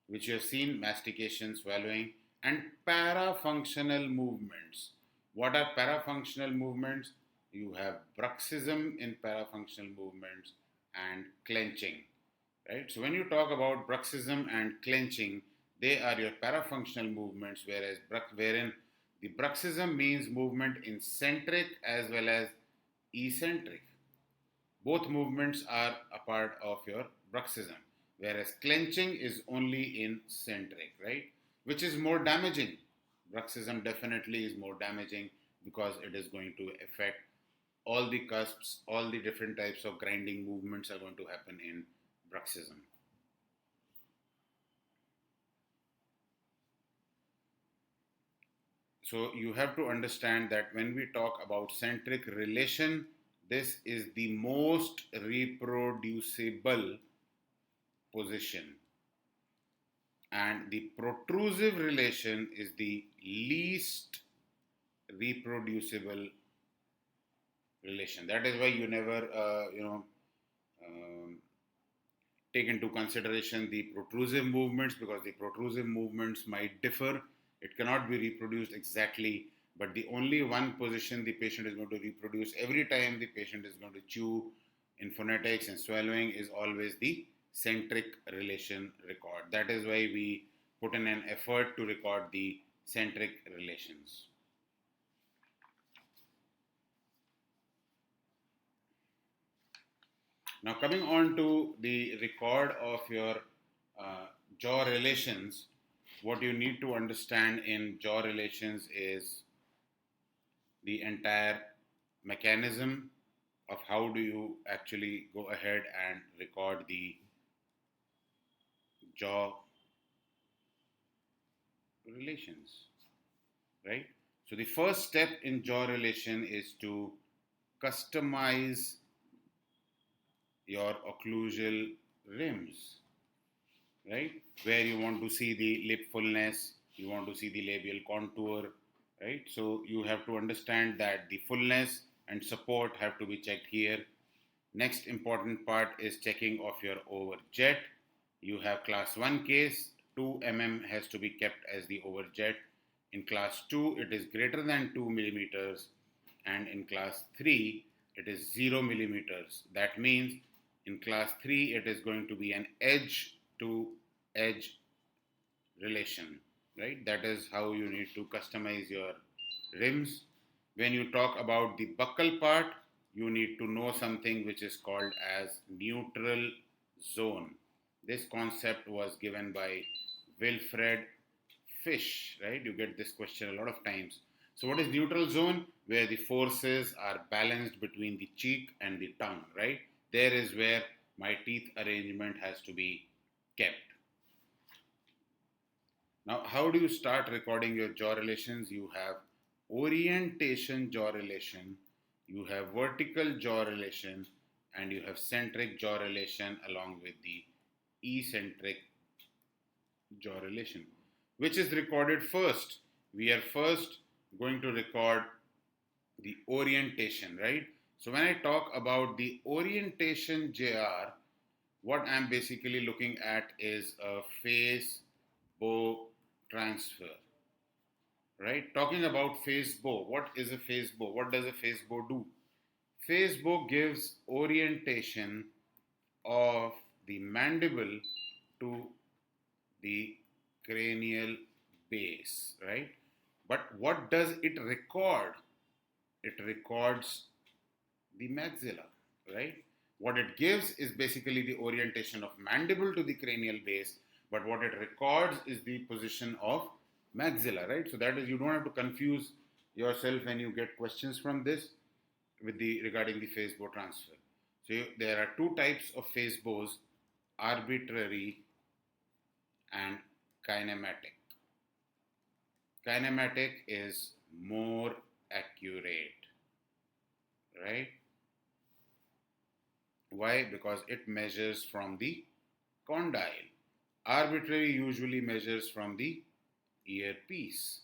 which you have seen, mastication, swallowing, and parafunctional movements. What are parafunctional movements? You have bruxism in parafunctional movements and clenching, right? So when you talk about bruxism and clenching, they are your parafunctional movements, wherein the bruxism means movement in centric as well as eccentric. Both movements are a part of your bruxism, whereas clenching is only in centric, right? Which is more damaging. Bruxism definitely is more damaging because it is going to affect all the cusps, all the different types of grinding movements are going to happen in bruxism. So you have to understand that when we talk about centric relation, this is the most reproducible position, and the protrusive relation is the least reproducible relation. That is why you never, um, take into consideration the protrusive movements, because the protrusive movements might differ. It cannot be reproduced exactly, but the only one position the patient is going to reproduce every time the patient is going to chew in phonetics and swallowing is always the centric relation record. That is why we put in an effort to record the centric relations. Now, coming on to the record of your jaw relations, what you need to understand in jaw relations is the entire mechanism of how do you actually go ahead and record the jaw relations, right? So the first step in jaw relation is to customize your occlusal rims, right? Where you want to see the lip fullness, you want to see the labial contour, right? So you have to understand that the fullness and support have to be checked here. Next important part is checking of your overjet. You have class 1 case, 2 mm has to be kept as the overjet. In class 2, it is greater than 2 millimeters, and in class 3, it is 0 millimeters. That means in class 3, it is going to be an edge to edge relation, right? That is how you need to customize your rims. When you talk about the buccal part, you need to know something which is called as neutral zone. This concept was given by Wilfred Fish, right? You get this question a lot of times. So what is neutral zone? Where the forces are balanced between the cheek and the tongue, right? There is where my teeth arrangement has to be kept. Now, how do you start recording your jaw relations? You have orientation jaw relation, you have vertical jaw relation, and you have centric jaw relation along with the eccentric jaw relation. Which is recorded first? We are first going to record the orientation, right? So when I talk about the orientation JR, what I'm basically looking at is a phase bow transfer, right? Talking about phase bow, what is a phase bow? What does a phase bow do? Phase bow gives orientation of the mandible to the cranial base, right? But what does it record? It records the maxilla, right? What it gives is basically the orientation of mandible to the cranial base, but what it records is the position of maxilla, right? So that is, you don't have to confuse yourself when you get questions from this with the regarding the phase bow transfer. So there are two types of phase bows: arbitrary and kinematic. Kinematic is more accurate, right? Why? Because it measures from the condyle. Arbitrary usually measures from the earpiece,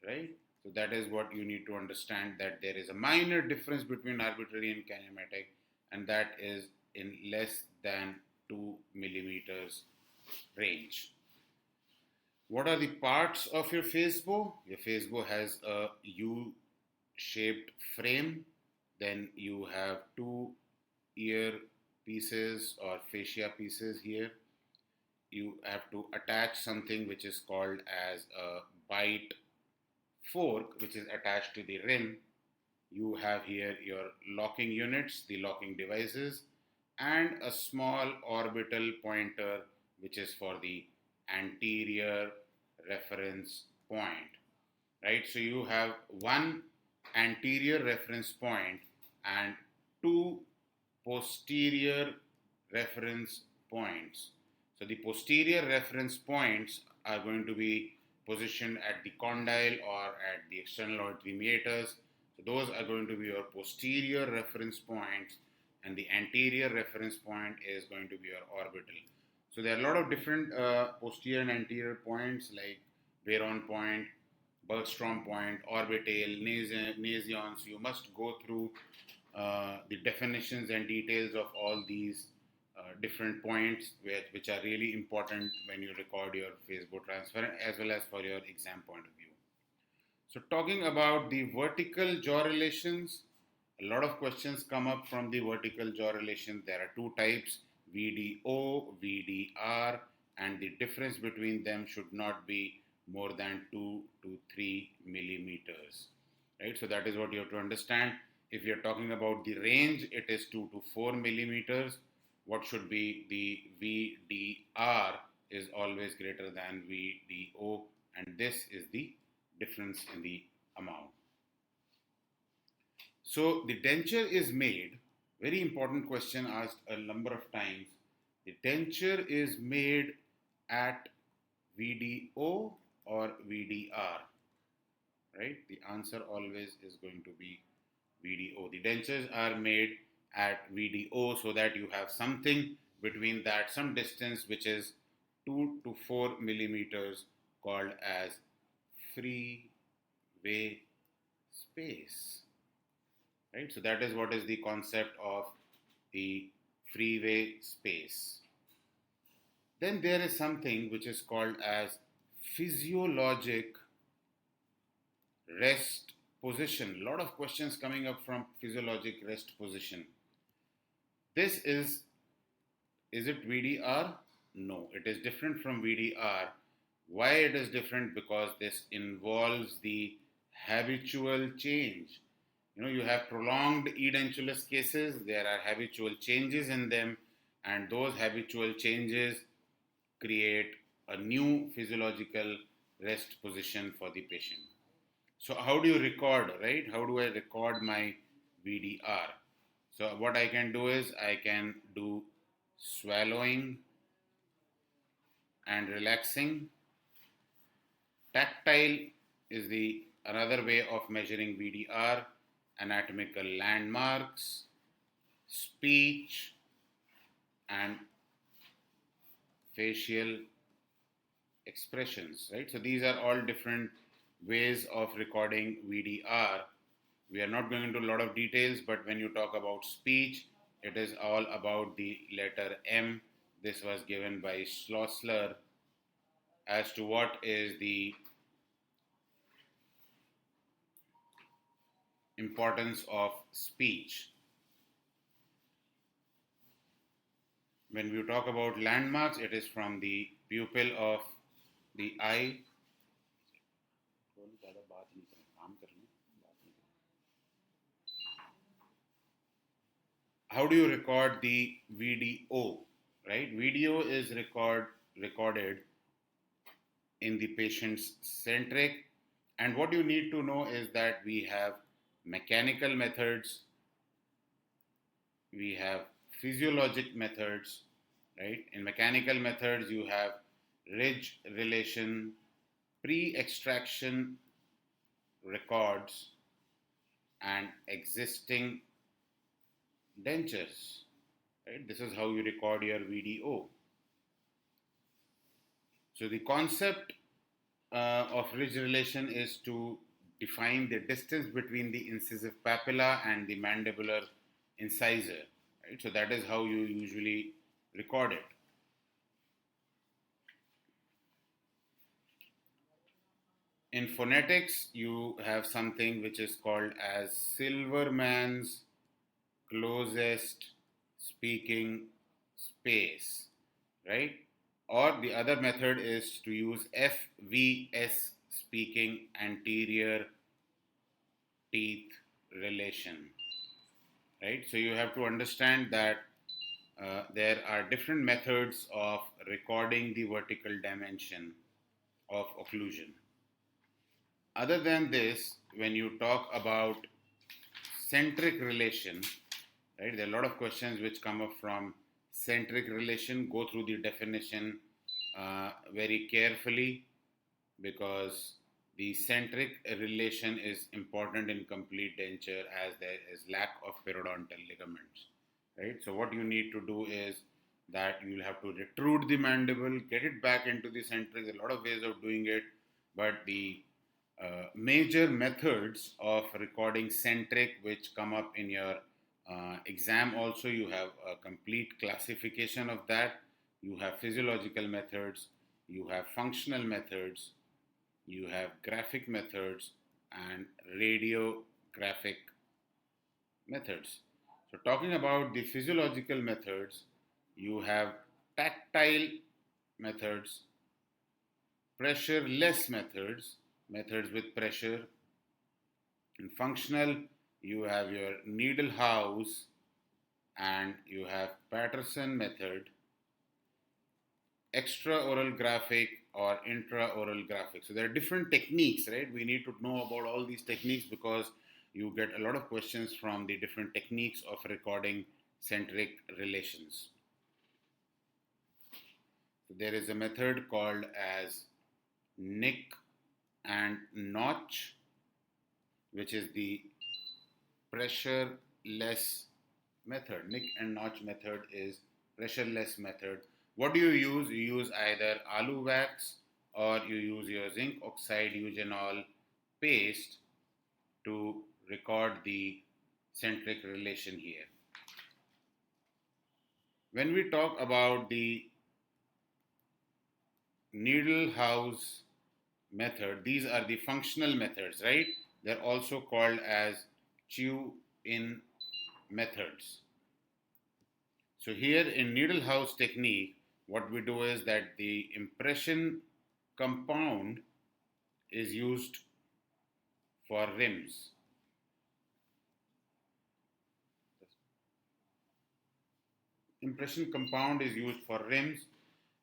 right? So that is what you need to understand, that there is a minor difference between arbitrary and kinematic, and that is in less than 2 millimeters range. What are the parts of your phase bow? Your phase bow has a U shaped frame. Then you have two ear pieces or fascia pieces here. You have to attach something which is called as a bite fork, which is attached to the rim. You have here your locking units, the locking devices, and a small orbital pointer, which is for the anterior reference point, right? So you have one anterior reference point and two posterior reference points. So the posterior reference points are going to be positioned at the condyle or at the external auditory meatus. So those are going to be your posterior reference points, and the anterior reference point is going to be your orbital. So there are a lot of different posterior and anterior points like Veron point, Bergstrom point, orbital, nasions. You must go through the definitions and details of all these different points, which are really important when you record your phase bow transfer as well as for your exam point of view. So talking about the vertical jaw relations, a lot of questions come up from the vertical jaw relation. There are two types, VDO, VDR, and the difference between them should not be more than 2 to 3 millimeters, right? So that is what you have to understand. If you're talking about the range, it is 2 to 4 millimeters. What should be the VDR is always greater than VDO, and this is the difference in the amount. So the denture is made, very important question asked a number of times. The denture is made at VDO or VDR, right? The answer always is going to be VDO. The dentures are made at VDO so that you have something between that, some distance which is 2 to 4 millimeters, called as freeway space, right? So that is what is the concept of the freeway space. Then there is something which is called as physiologic rest position. A lot of questions coming up from physiologic rest position. This is it VDR? No, it is different from VDR. Why it is different? Because this involves the habitual change. You have prolonged edentulous cases, there are habitual changes in them, and those habitual changes create a new physiological rest position for the patient. So how do you record, right? How do I record my VDR? So what I can do is I can do swallowing and relaxing. Tactile is the another way of measuring VDR. Anatomical landmarks, speech, and facial expressions, right? So these are all different ways of recording VDR. We are not going into a lot of details, but when you talk about speech, it is all about the letter M. This was given by Schlossler as to what is the importance of speech. When we talk about landmarks, it is from the pupil of the eye. How do you record the VDO? Right? Video is recorded in the patient's centric. And what you need to know is that we have mechanical methods, we have physiologic methods, right? In mechanical methods, you have ridge relation, pre-extraction records, and existing dentures, right? This is how you record your VDO. So the concept of ridge relation is to define the distance between the incisive papilla and the mandibular incisor, right? So that is how you usually record it. In phonetics, you have something which is called as Silverman's closest speaking space, right? Or the other method is to use FVS, speaking anterior teeth relation, right? So you have to understand that there are different methods of recording the vertical dimension of occlusion. Other than this, when you talk about centric relation, right, there are a lot of questions which come up from centric relation. Go through the definition very carefully, because the centric relation is important in complete denture as there is lack of periodontal ligaments, right? So what you need to do is that you'll have to retrude the mandible, get it back into the centric. There are a lot of ways of doing it, but the major methods of recording centric which come up in your exam also, you have a complete classification of that. You have physiological methods, you have functional methods, you have graphic methods, and radiographic methods. So talking about the physiological methods, you have tactile methods, pressure-less methods, methods with pressure. In functional, you have your needle house and you have Patterson method, extraoral graphic or intraoral graphic. So there are different techniques, right? We need to know about all these techniques because you get a lot of questions from the different techniques of recording centric relations. So there is a method called as nick and notch, which is the pressure-less method. Nick and notch method is pressure-less method. What do you use? You use either alu wax or you use your zinc oxide eugenol paste to record the centric relation here. When we talk about the needle house method, these are the functional methods, right? They're also called as chew-in methods. So here in needle house technique, what we do is that the impression compound is used for rims. Impression compound is used for rims,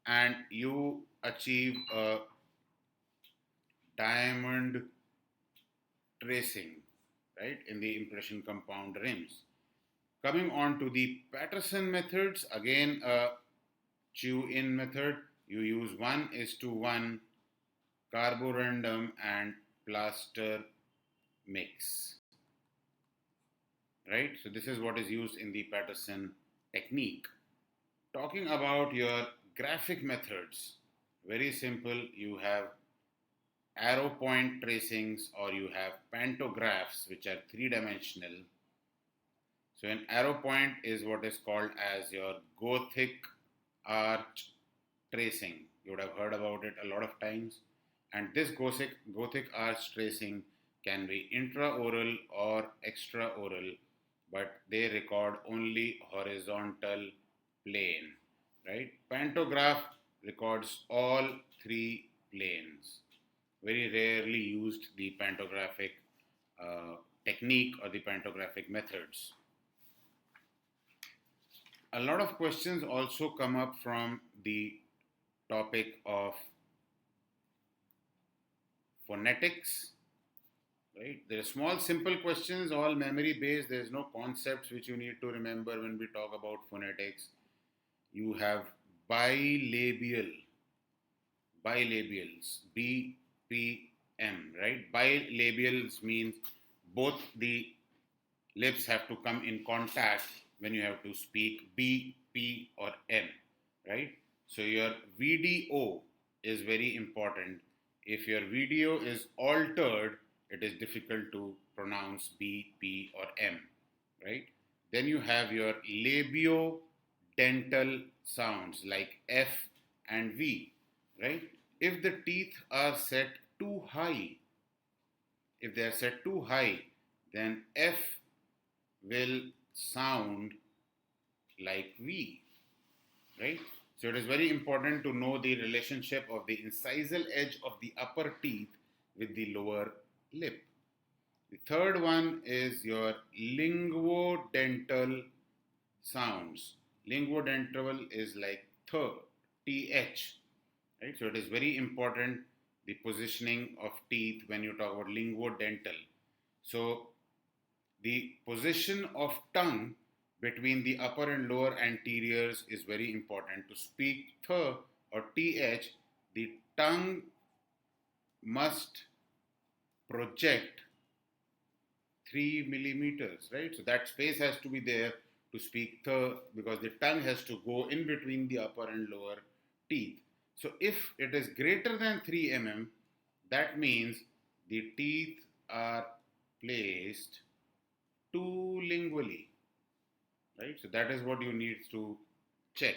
and you achieve a diamond tracing, right, in the impression compound rims. Coming on to the Patterson methods, again a chew-in method. You use 1:1 carborundum and plaster mix, right? So this is what is used in the Patterson technique. Talking about your graphic methods, very simple. You have arrow point tracings, or you have pantographs, which are three-dimensional. So an arrow point is what is called as your Gothic arch tracing. You would have heard about it a lot of times. And this Gothic arch tracing can be intraoral or extraoral, but they record only horizontal plane, right? Pantograph records all three planes. Very rarely used the pantographic technique or the pantographic methods. A lot of questions also come up from the topic of phonetics, right? There are small, simple questions, all memory based. There's no concepts which you need to remember when we talk about phonetics. You have bilabial, bilabials, BPM, right? Bilabials means both the lips have to come in contact when you have to speak B, P, or M, right? So your VDO is very important. If your VDO is altered, it is difficult to pronounce B, P, or M, right? Then you have your labio-dental sounds like F and V, right? If the teeth are set too high, if they are set too high, then F will sound like V, right? So it is very important to know the relationship of the incisal edge of the upper teeth with the lower lip. The third one is your linguodental sounds. Linguodental is like th, right? So it is very important the positioning of teeth when you talk about linguodental. So the position of tongue between the upper and lower anteriors is very important. To speak th or th, the tongue must project 3 millimeters, right? So that space has to be there to speak th, because the tongue has to go in between the upper and lower teeth. So if it is greater than 3 mm, that means the teeth are placed too lingually, right? So that is what you need to check.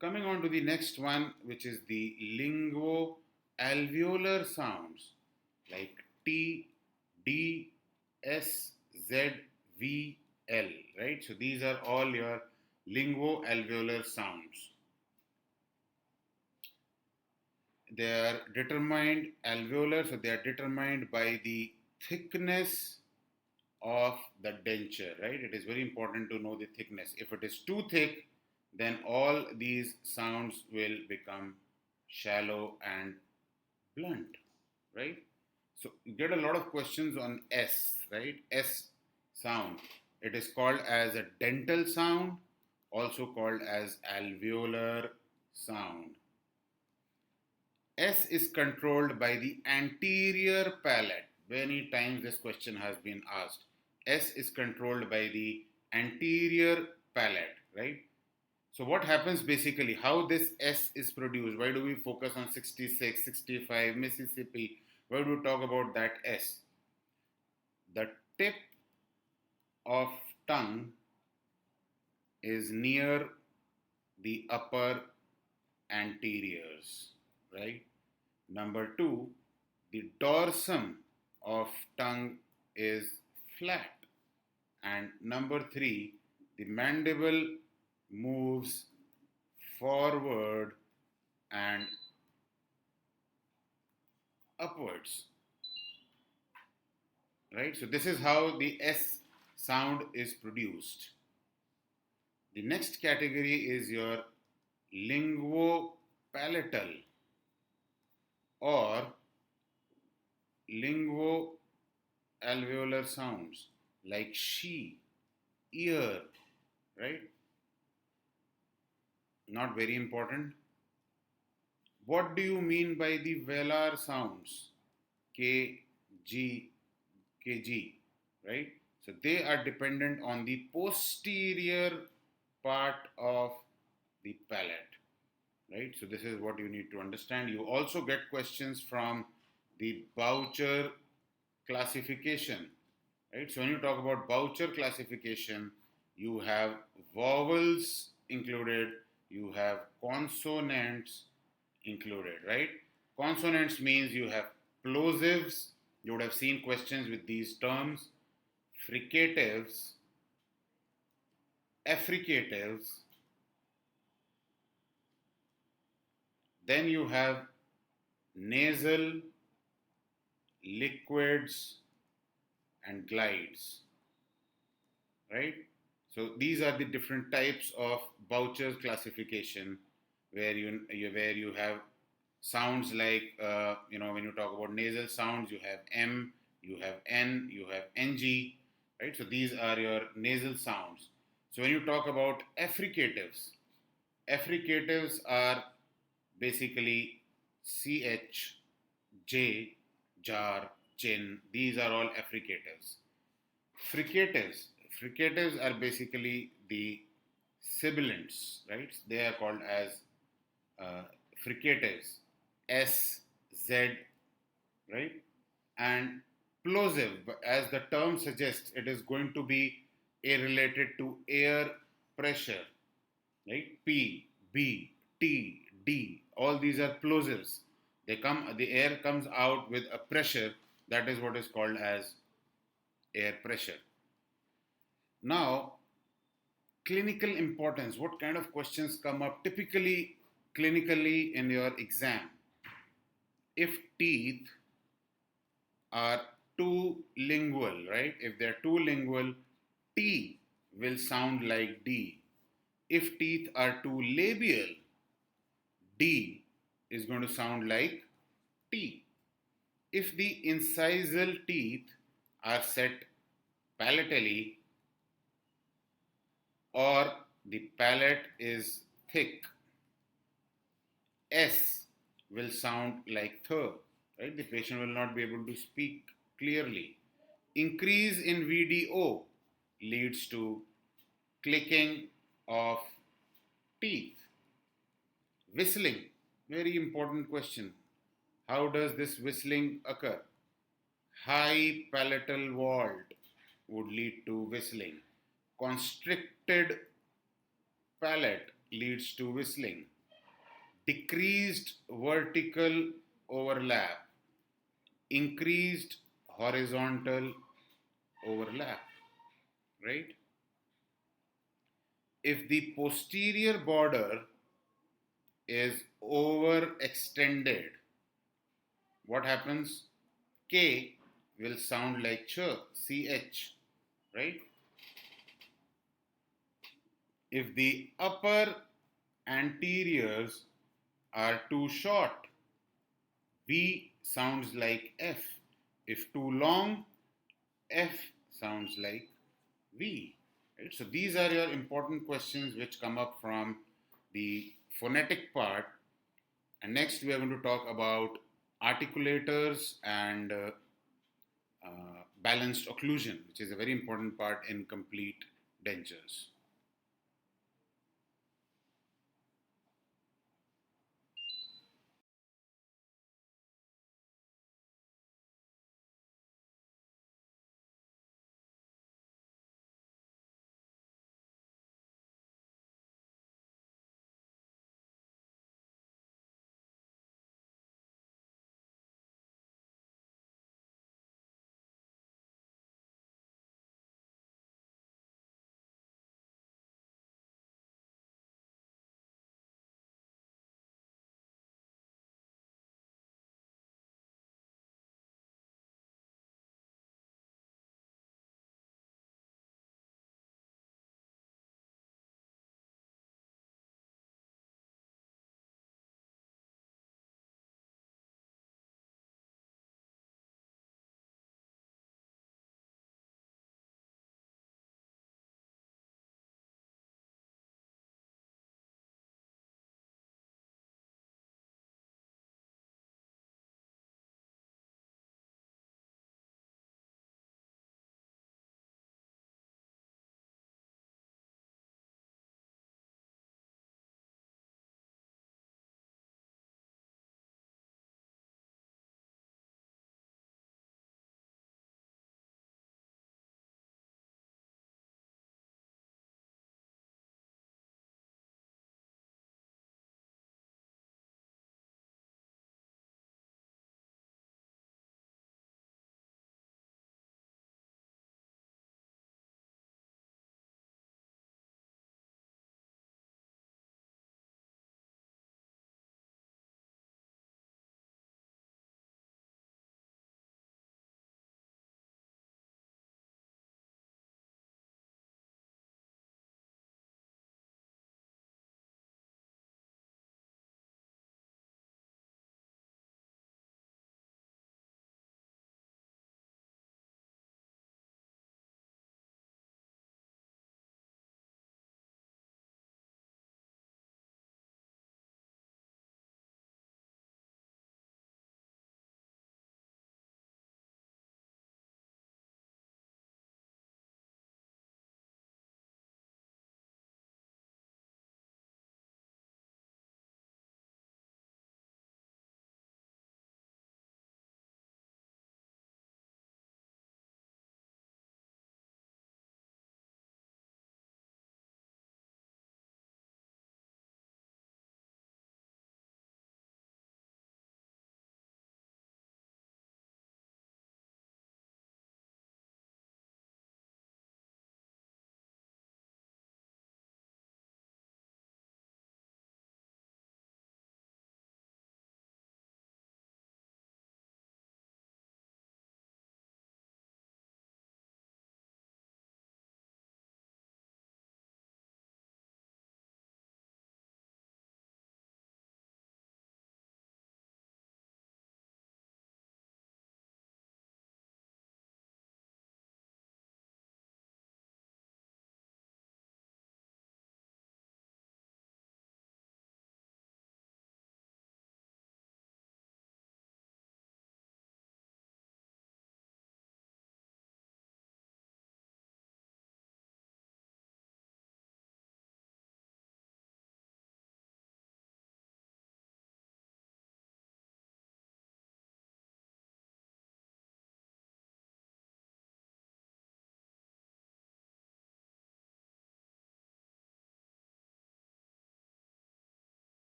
Coming on to the next one, which is the linguo-alveolar sounds like T, D, S, Z, V, L, right? So these are all your linguo-alveolar sounds. They are determined alveolar, so they are determined by the thickness of the denture, right? It is very important to know the thickness. If it is too thick, then all these sounds will become shallow and blunt, right? So you get a lot of questions on S, right? S sound. It is called as a dental sound, also called as alveolar sound. S is controlled by the anterior palate. Many times this question has been asked. S is controlled by the anterior palate, right? So what happens basically, how this S is produced? Why do we focus on 66, 65, Mississippi? Why do we talk about that S? The tip of tongue is near the upper anteriors, right? Number two, the dorsum of tongue is flat. And number three, the mandible moves forward and upwards, right? So this is how the S sound is produced. The next category is your linguopalatal or linguoalveolar sounds like she, ear, right? Not very important. What do you mean by the velar sounds? K, G, KG, right? So they are dependent on the posterior part of the palate, right? So this is what you need to understand. You also get questions from the Boucher classification, right? So when you talk about Boucher classification, you have vowels included, you have consonants included, right? Consonants means you have plosives. You would have seen questions with these terms. Fricatives, affricatives. Then you have nasal, liquids, and glides, right? So these are the different types of Boucher's classification, where you have sounds like when you talk about nasal sounds, you have M, you have N, you have NG, right? So these are your nasal sounds. So when you talk about affricatives, affricatives are basically CH, J, jar, chin. These are all affricatives. Fricatives. Fricatives are basically the sibilants, right? They are called as uh, fricatives. S, Z, right? And plosive, as the term suggests, it is going to be a related to air pressure, right? P, B, T, D. All these are plosives. The air comes out with a pressure. That is what is called as air pressure. Now, clinical importance. What kind of questions come up typically clinically in your exam? If teeth are too lingual, right? If they're too lingual, T will sound like D. If teeth are too labial, D is going to sound like T. If the incisal teeth are set palatally or the palate is thick, S will sound like th, right? The patient will not be able to speak clearly. Increase in VDO leads to clicking of teeth. Whistling, very important question. How does this whistling occur? High palatal vault would lead to whistling. Constricted palate leads to whistling. Decreased vertical overlap, increased horizontal overlap, right? If the posterior border is overextended, what happens? K will sound like ch, right? If the upper anteriors are too short, V sounds like F. If too long, F sounds like V. Right? So these are your important questions which come up from the phonetic part. And next we are going to talk about articulators and balanced occlusion, which is a very important part in complete dentures.